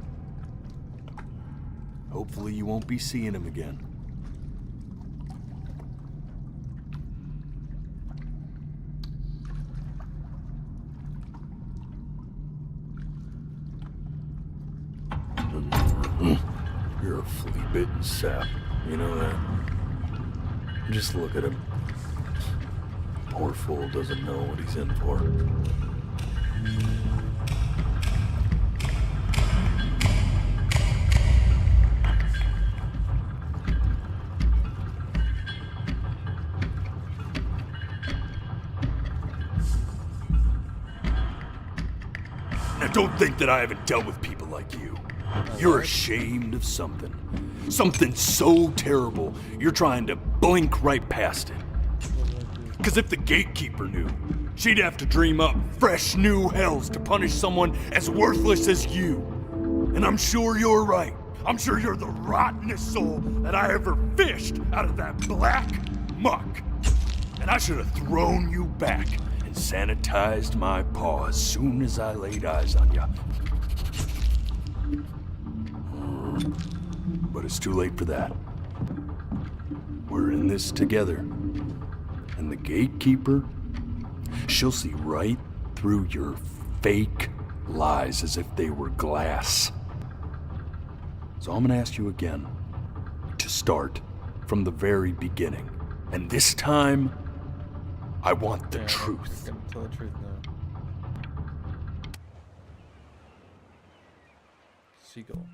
Hopefully you won't be seeing him again. You're a flea-bitten sap, you know that? Just look at him. Poor fool doesn't know what he's in for. Now don't think that I haven't dealt with people like you. You're ashamed of something. Something so terrible, you're trying to blink right past it. Because if the gatekeeper knew, she'd have to dream up fresh new hells to punish someone as worthless as you. And I'm sure you're right. I'm sure you're the rottenest soul that I ever fished out of that black muck. And I should have thrown you back and sanitized my paw as soon as I laid eyes on ya. But it's too late for that. We're in this together. And the gatekeeper, she'll see right through your fake lies as if they were glass. So I'm gonna ask you again to start from the very beginning. And this time, I want the truth. I'm gonna tell the truth now. Seagull.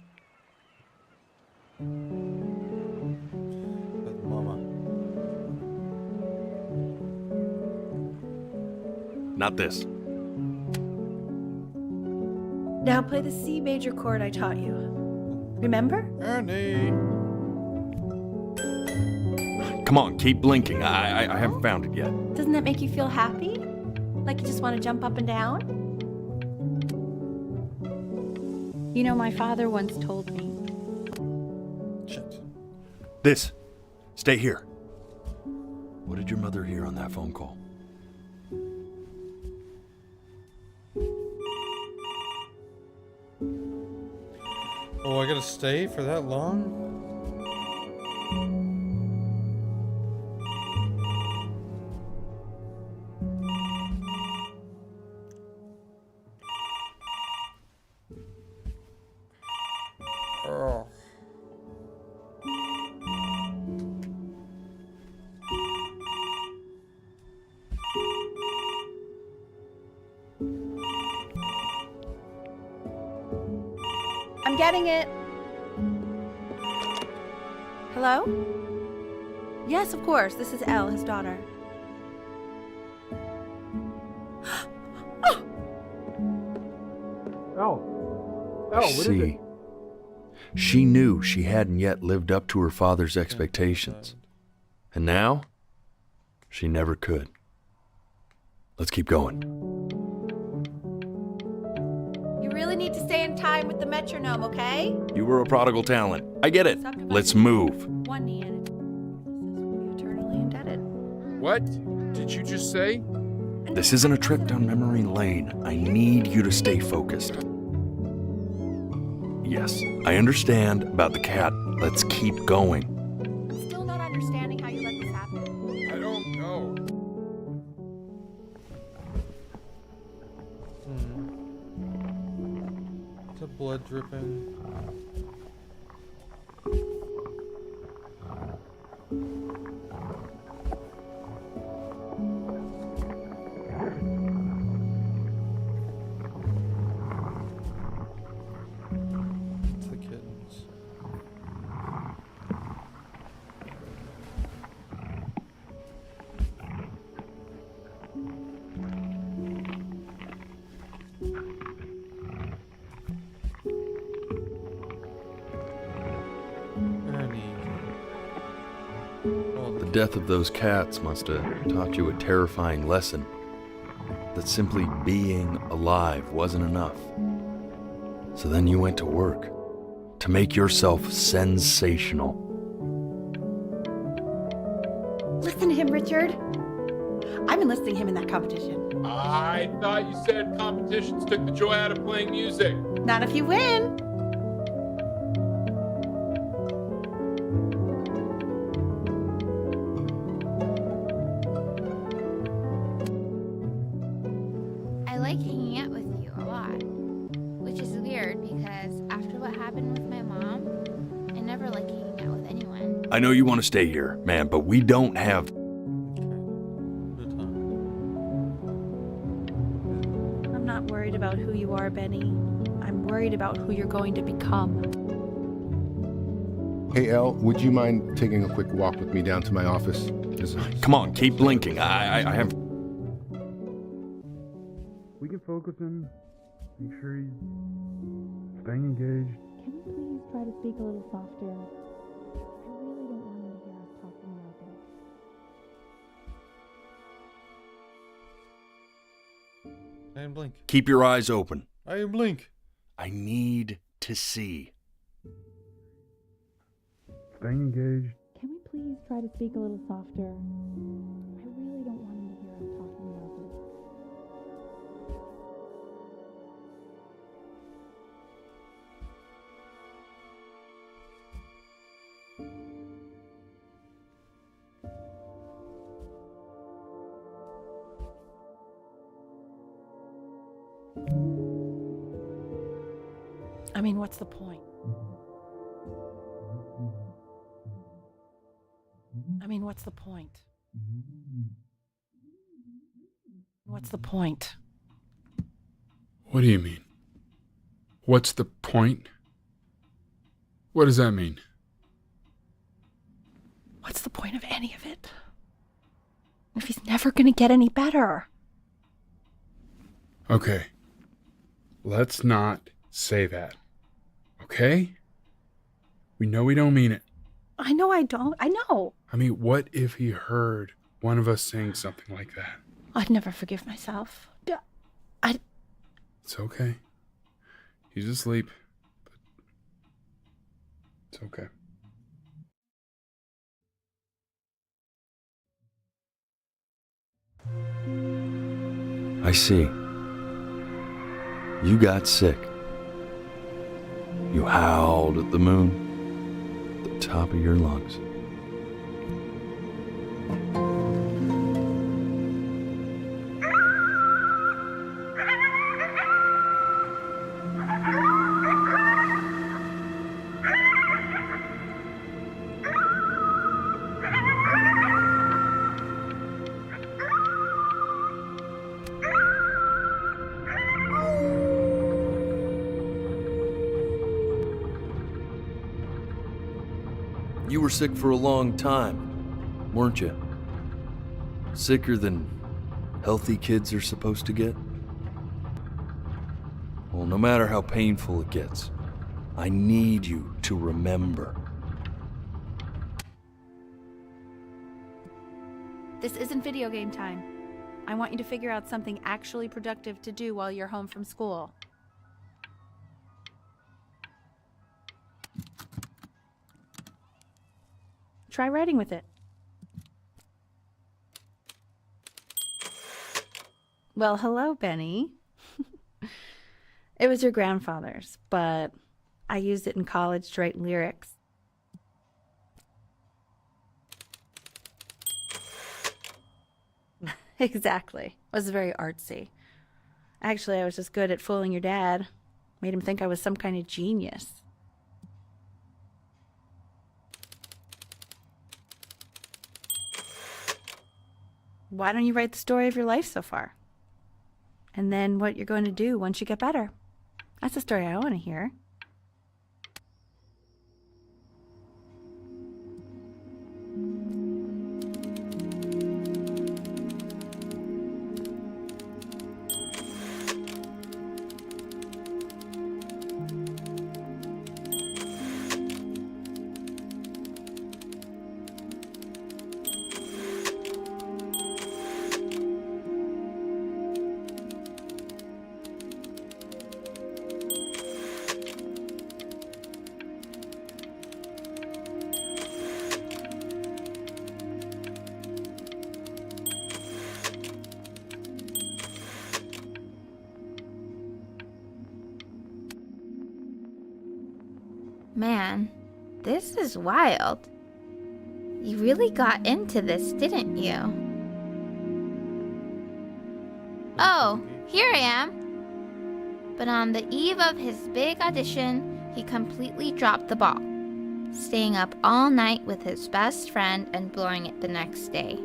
With mama. Not this. Now play the C major chord I taught you. Remember? Ernie. Come on, keep blinking. I haven't found it yet. Doesn't that make you feel happy? Like you just want to jump up and down? You know, my father once told me. Shit. This. Stay here. What did your mother hear on that phone call? Oh, I gotta stay for that long? Oh. I'm getting it. Hello? Yes, of course. This is Elle, his daughter. Oh, what is it? See, she knew she hadn't yet lived up to her father's expectations. And now, she never could. Let's keep going. You really need to stay in time with the metronome, okay? You were a prodigal talent. I get it. Let's move. One knee in it. We're eternally indebted. What did you just say? This isn't a trip down memory lane. I need you to stay focused. Yes, I understand about the cat. Let's keep going. I'm still not understanding how you let this happen. I don't know. Is the blood dripping? It's the kittens. Ernie. Oh, The death of those cats must have taught you a terrifying lesson. That simply being alive wasn't enough. So then you went to work to make yourself sensational. Listen to him, Richard. I'm enlisting him in that competition. I thought you said competitions took the joy out of playing music. Not if you win. I like hanging out with you a lot, which is weird because after what happened with my mom, I never like hanging out with anyone. I know you want to stay here, man, but we don't have... I'm not worried about who you are, Benny. I'm worried about who you're going to become. Hey, Elle, would you mind taking a quick walk with me down to my office? Come on, keep blinking. I have... We can focus him. Make sure he's staying engaged. Can you please try to speak a little softer? I really don't want him to hear us talking about this. I didn't blink. Keep your eyes open. I didn't blink. I need to see. Staying engaged. Can we please try to speak a little softer? I really don't want him to hear us talking about this. mean, what's the point? I mean, what's the point? What's the point? What do you mean? What's the point? What does that mean? What's the point of any of it? If he's never gonna get any better. Okay. Let's not say that. Okay? We know we don't mean it. I know I don't. I know. I mean, what if he heard one of us saying something like that? I'd never forgive myself. It's okay. He's asleep. But it's okay. I see. You got sick. You howled at the moon, at the top of your lungs. You were sick for a long time, weren't you? Sicker than healthy kids are supposed to get? Well, no matter how painful it gets, I need you to remember. This isn't video game time. I want you to figure out something actually productive to do while you're home from school. Try writing with it. Well, hello, Benny. It was your grandfather's, but I used it in college to write lyrics. Exactly. It was very artsy. Actually, I was just good at fooling your dad. Made him think I was some kind of genius. Why don't you write the story of your life so far? And then what you're going to do once you get better. That's the story I want to hear. Man, this is wild. You really got into this, didn't you? Oh, here I am. But on the eve of his big audition, he completely dropped the ball, staying up all night with his best friend and blowing it the next day.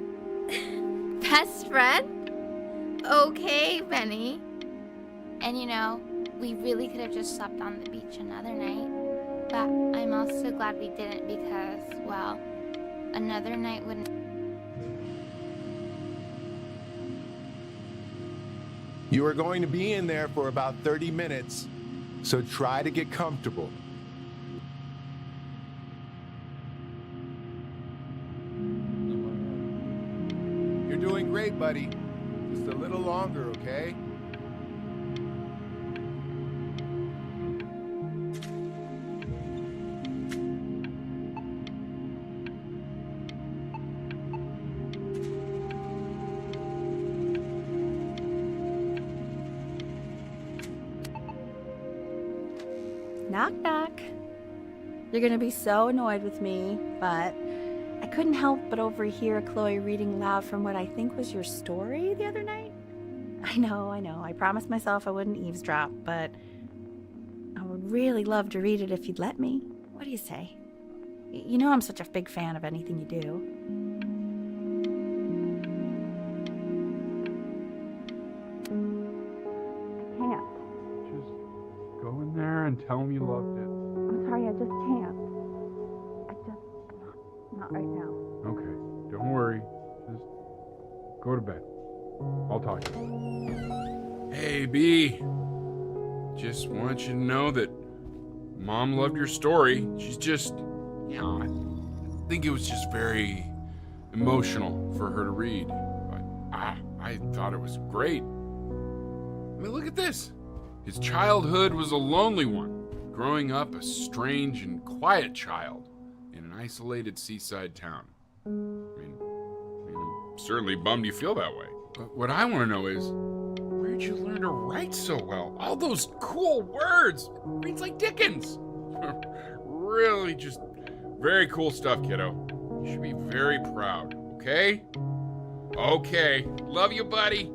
Best friend? Okay, Benny. And you know, we really could have just slept on the beach another night. But I'm also glad we didn't because, well, another night wouldn't... You are going to be in there for about 30 minutes, so try to get comfortable. You're doing great, buddy. Just a little longer, okay? Knock, knock. You're gonna be so annoyed with me, but I couldn't help but overhear Chloe reading loud from what I think was your story the other night. I know. I promised myself I wouldn't eavesdrop, but I would really love to read it if you'd let me. What do you say? You know I'm such a big fan of anything you do. I can't. Just go in there and tell him you loved it. I'm sorry, I just can't. Not right now. Okay, don't worry. Just go to bed. I'll talk to you. Hey, B. Just want you to know that Mom loved your story. She's just, I think it was just very emotional for her to read. But I thought it was great. I mean, look at this. His childhood was a lonely one, growing up a strange and quiet child in an isolated seaside town. I mean, I'm certainly bummed you feel that way. But what I want to know is, where'd you learn to write so well? All those cool words. Reads like Dickens. Really just very cool stuff, kiddo. You should be very proud, okay? Okay. Love you, buddy.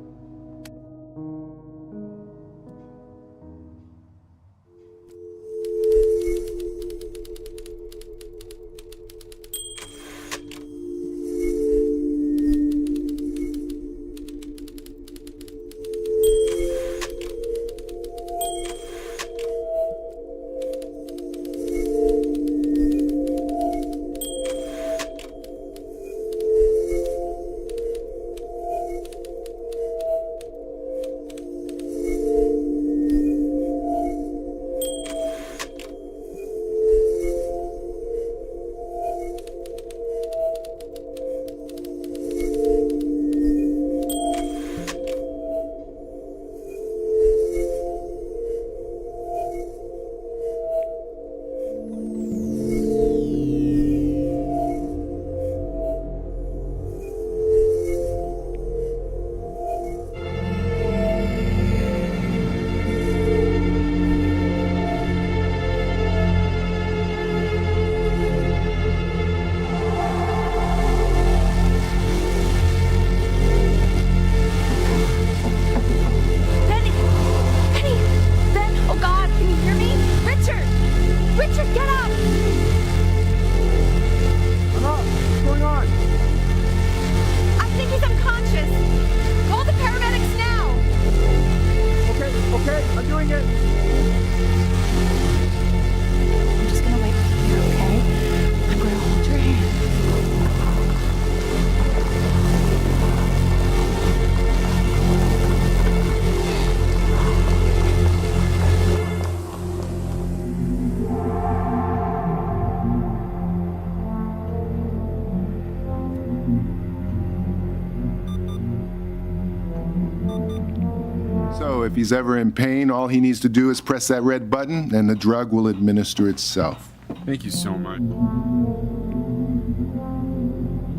So if he's ever in pain, all he needs to do is press that red button and the drug will administer itself. Thank you so much.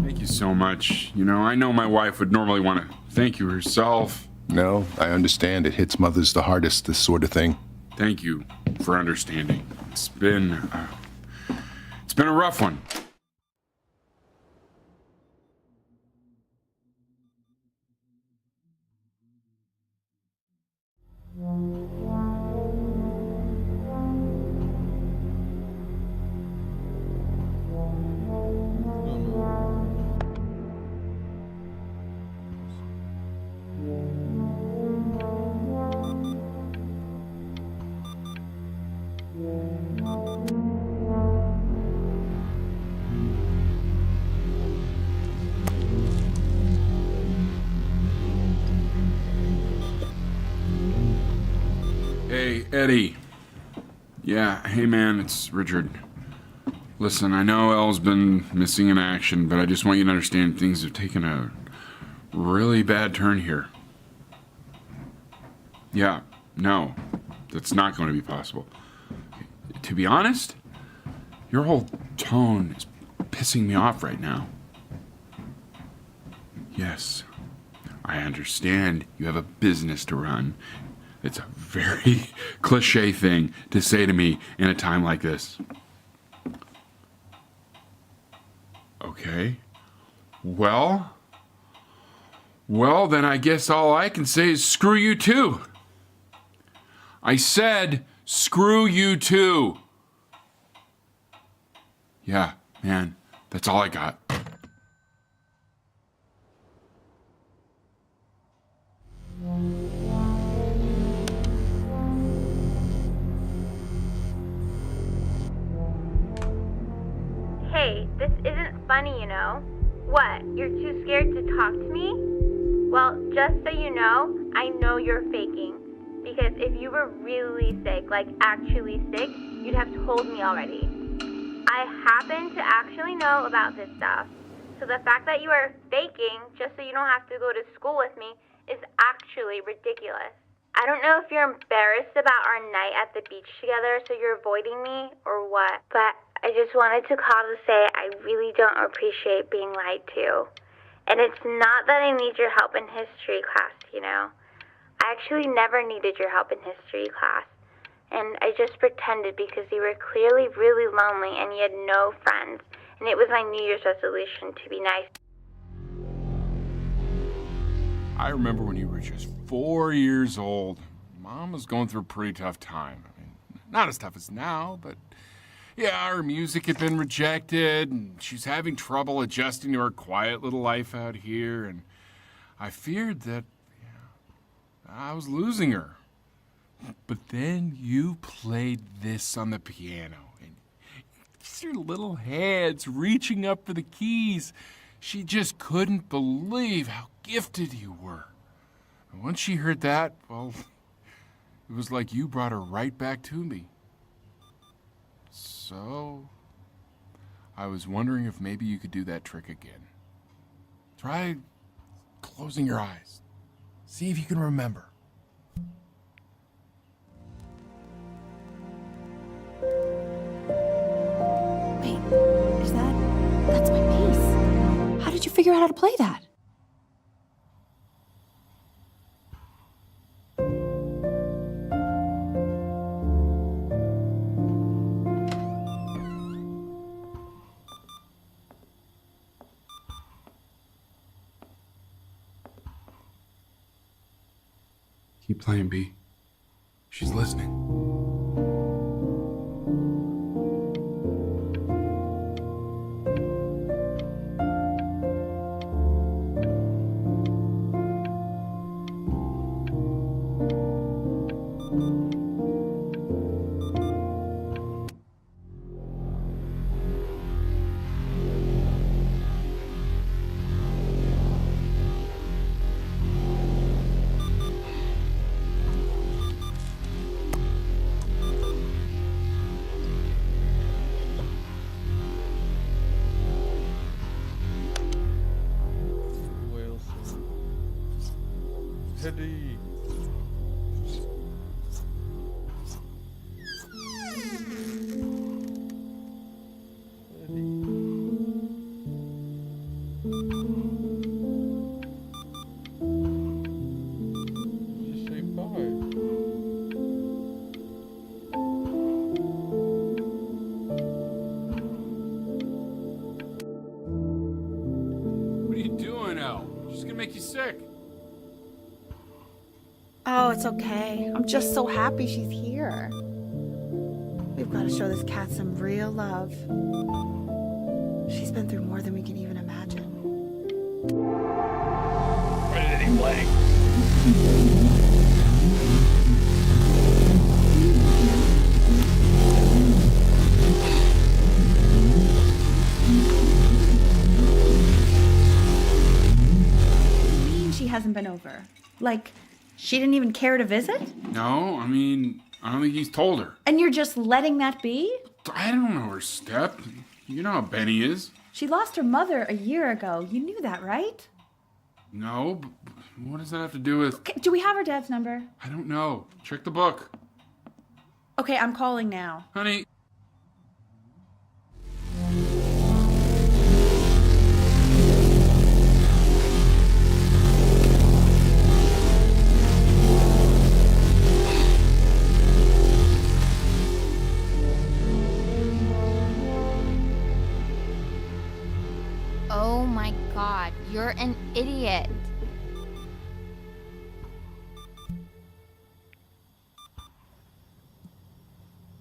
Thank you so much. You know, I know my wife would normally want to thank you herself. No, I understand. It hits mothers the hardest, this sort of thing. Thank you for understanding. It's been a rough one. Hey, Eddie. Yeah, hey man, it's Richard. Listen, I know Elle's been missing in action, but I just want you to understand things have taken a really bad turn here. Yeah, no, that's not going to be possible. To be honest, your whole tone is pissing me off right now. Yes, I understand you have a business to run. It's a very cliche thing to say to me in a time like this. Okay. Well, then I guess all I can say is screw you too. I said Screw you too. Yeah, man, that's all I got. Hey, this isn't funny, you know. What, you're too scared to talk to me? Well, just so you know you're faking. Because if you were really sick, like actually sick, you'd have told me already. I happen to actually know about this stuff. So the fact that you are faking just so you don't have to go to school with me is actually ridiculous. I don't know if you're embarrassed about our night at the beach together, so you're avoiding me or what, but I just wanted to call to say I really don't appreciate being lied to. And it's not that I need your help in history class, you know. I actually never needed your help in history class. And I just pretended because you were clearly really lonely and you had no friends. And it was my New Year's resolution to be nice. I remember when you were just 4 years old. Mom was going through a pretty tough time. I mean, not as tough as now, but yeah, her music had been rejected, and she's having trouble adjusting to her quiet little life out here, and I feared that I was losing her. But then you played this on the piano, and just your little hands reaching up for the keys. She just couldn't believe how gifted you were. And once she heard that, well, it was like you brought her right back to me. So, I was wondering if maybe you could do that trick again. Try closing your eyes. See if you can remember. Wait, that's my bass. How did you figure out how to play that? Keep playing, B. She's listening. Teddy. Just say bye. What are you doing, Elle? She's gonna make you sick. Oh, it's okay. I'm just so happy she's here. We've got to show this cat some real love. She's been through more than we can even imagine. What did he play? What do you mean she hasn't been over? Like, she didn't even care to visit? No, I mean, I don't think he's told her. And you're just letting that be? I don't know her step. You know how Benny is. She lost her mother a year ago. You knew that, right? No, but what does that have to do with... Okay, do we have her dad's number? I don't know. Check the book. Okay, I'm calling now. Honey. Oh my god, you're an idiot.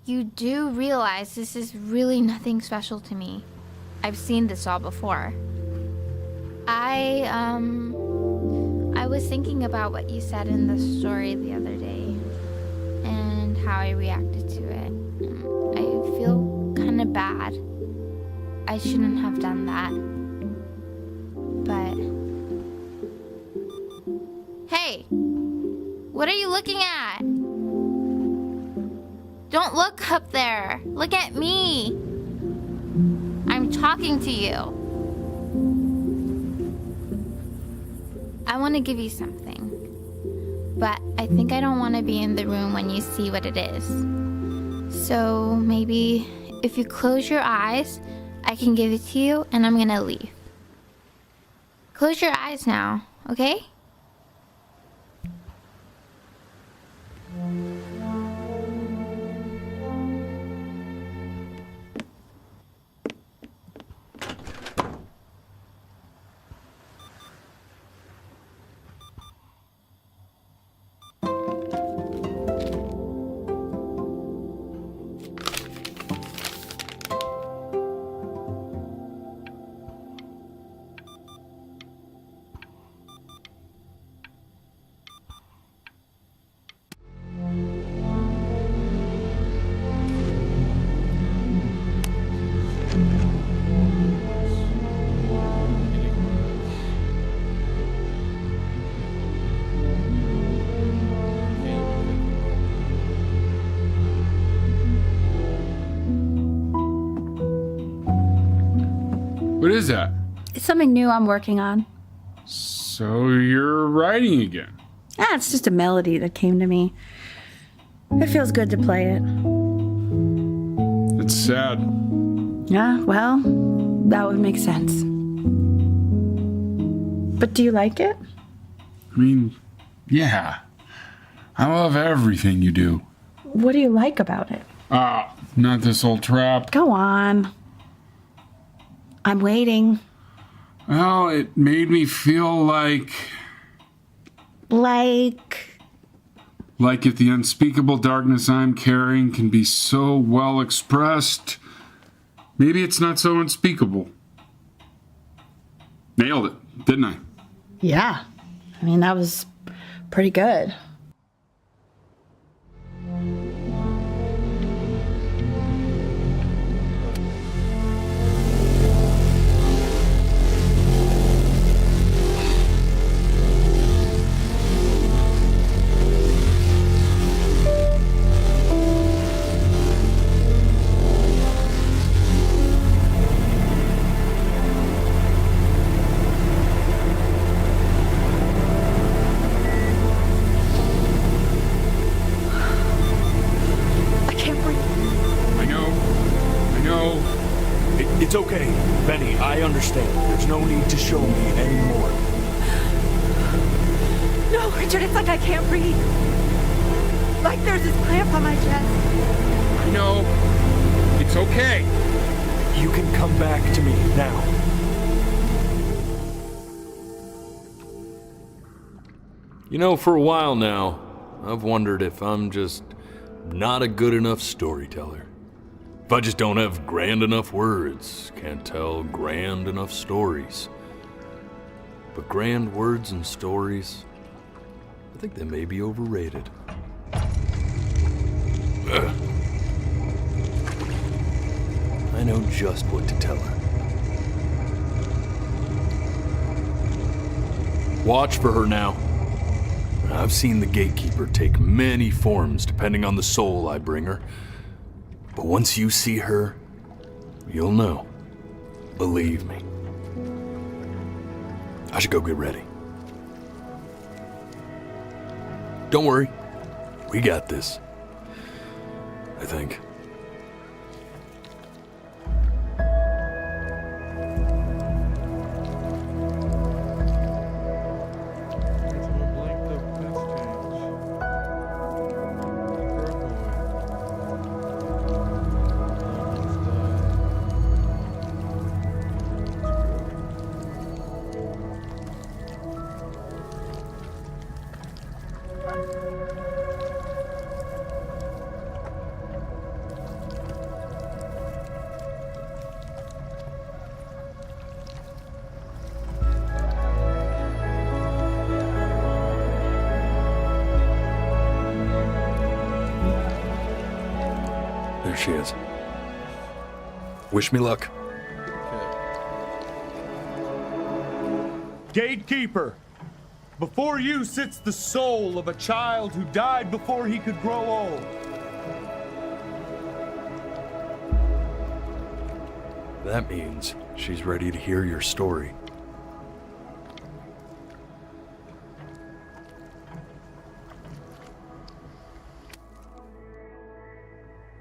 you do realize this is really nothing special to me. I've seen this all before. I was thinking about what you said in the story the other day and how I reacted to it. I feel kind of bad. I shouldn't have done that. But... Hey! What are you looking at? Don't look up there. Look at me. I'm talking to you. I want to give you something, but I think I don't want to be in the room when you see what it is. So maybe if you close your eyes, I can give it to you and I'm gonna leave. Close your eyes now, okay? What is that? It's something new I'm working on. So you're writing again? It's just a melody that came to me. It feels good to play it. It's sad. Yeah, well, that would make sense. But do you like it? I mean, yeah. I love everything you do. What do you like about it? Not this old trap. Go on. I'm waiting. Well, it made me feel like if the unspeakable darkness I'm carrying can be so well expressed, maybe it's not so unspeakable. Nailed it, didn't I? Yeah. I mean, that was pretty good. It's okay, Benny, I understand. There's no need to show me anymore. No, Richard, it's like I can't breathe. Like there's this cramp on my chest. I know. It's okay. You can come back to me now. You know, for a while now, I've wondered if I'm just not a good enough storyteller. If I just don't have grand enough words, can't tell grand enough stories. But grand words and stories, I think they may be overrated. I know just what to tell her. Watch for her now. I've seen the gatekeeper take many forms depending on the soul I bring her. But once you see her, you'll know. Believe me. I should go get ready. Don't worry. We got this. I think. There she is. Wish me luck. Gatekeeper, before you sits the soul of a child who died before he could grow old. That means she's ready to hear your story.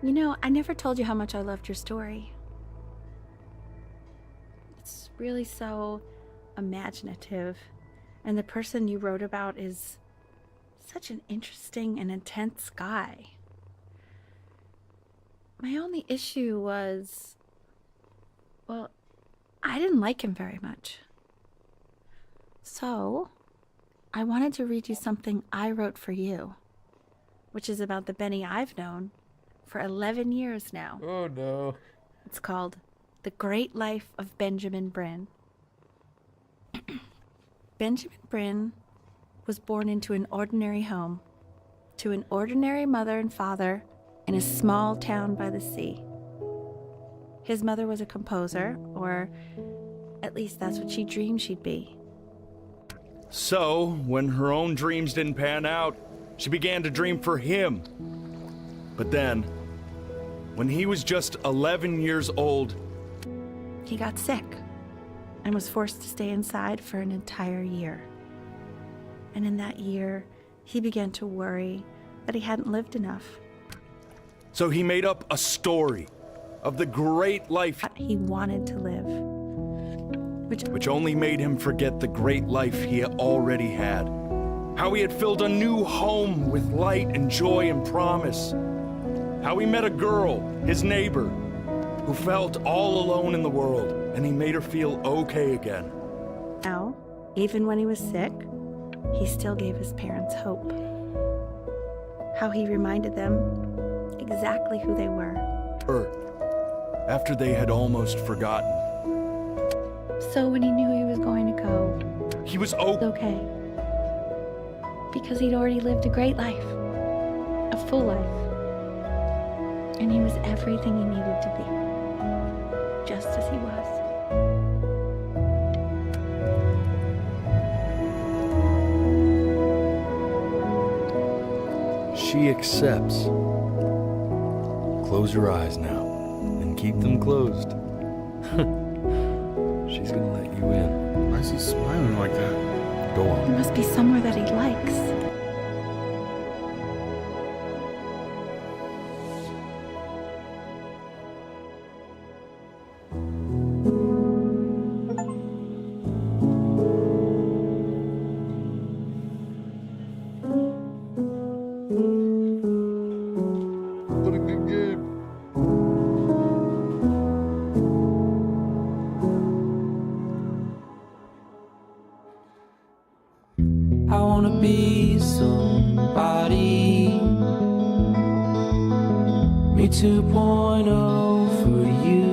You know, I never told you how much I loved your story. It's really so imaginative, and the person you wrote about is such an interesting and intense guy. My only issue was, well, I didn't like him very much. So, I wanted to read you something I wrote for you, which is about the Benny I've known for 11 years now. Oh no. It's called The Great Life of Benjamin Bryn. Benjamin Bryn was born into an ordinary home, to an ordinary mother and father in a small town by the sea. His mother was a composer, or at least that's what she dreamed she'd be. So, when her own dreams didn't pan out, she began to dream for him. But then, when he was just 11 years old, He got sick and was forced to stay inside for an entire year. And in that year, he began to worry that he hadn't lived enough. so he made up a story of the great life He wanted to live. which only made him forget the great life he already had. How he had filled a new home with light and joy and promise. How he met a girl, his neighbor, who felt all alone in the world, and he made her feel okay again. Now, even when he was sick, he still gave his parents hope. How he reminded them exactly who they were. After they had almost forgotten. So when he knew he was going to go, he was okay. Because he'd already lived a great life, a full life. And he was everything he needed to be, just as he was. She accepts. Close your eyes now, and keep them closed. She's gonna let you in. Why is he smiling like that? Go on. It must be somewhere that he likes. What a good game. I wanna be somebody. Me 2.0 for you.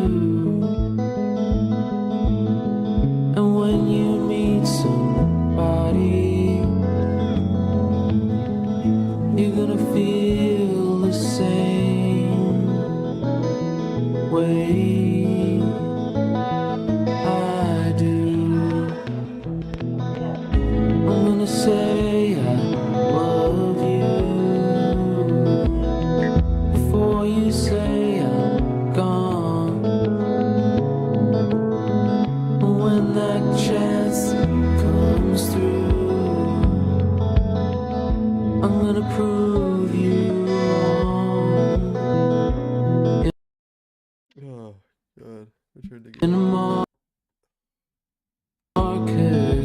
And when you meet somebody, you're gonna feel the same way I do. I'm gonna say I love you before you say I'm gone. When that chance comes through, I'm gonna prove you wrong. Oh, God. Which one to get? In a market,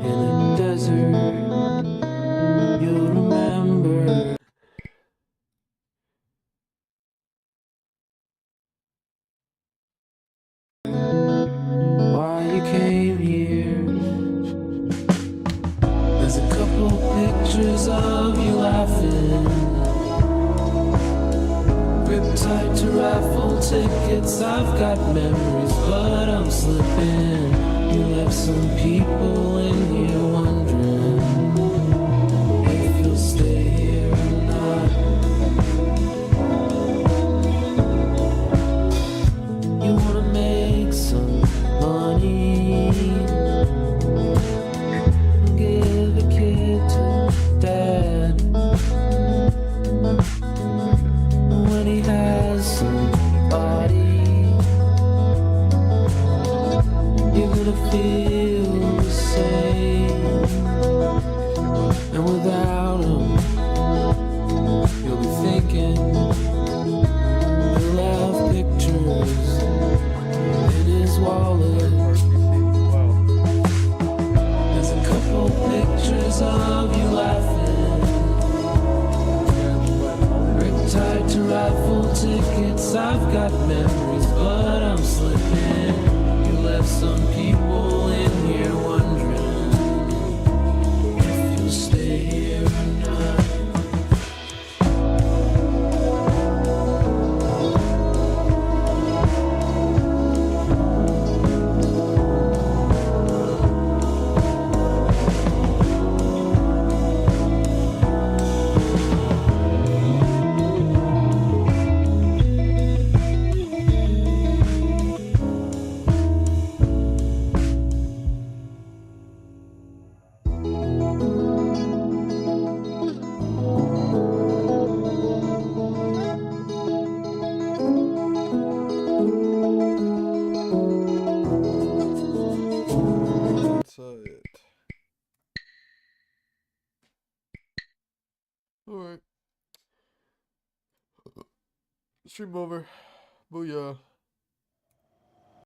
in a desert, you'll remember. Why you came here. There's a couple pictures of you laughing, gripped tight to raffle tickets. I've got memories, but I'm slipping. You left some people in here wondering if you'll stay here or not. feel the same. And without him, you'll be thinking he'll have pictures in his wallet. There's a couple pictures of you laughing, tied to raffle tickets. I've got memories, but I'm slipping. You left some people in here wondering if you'll stay here or not. That's it. Alright. Stream over. Booyah.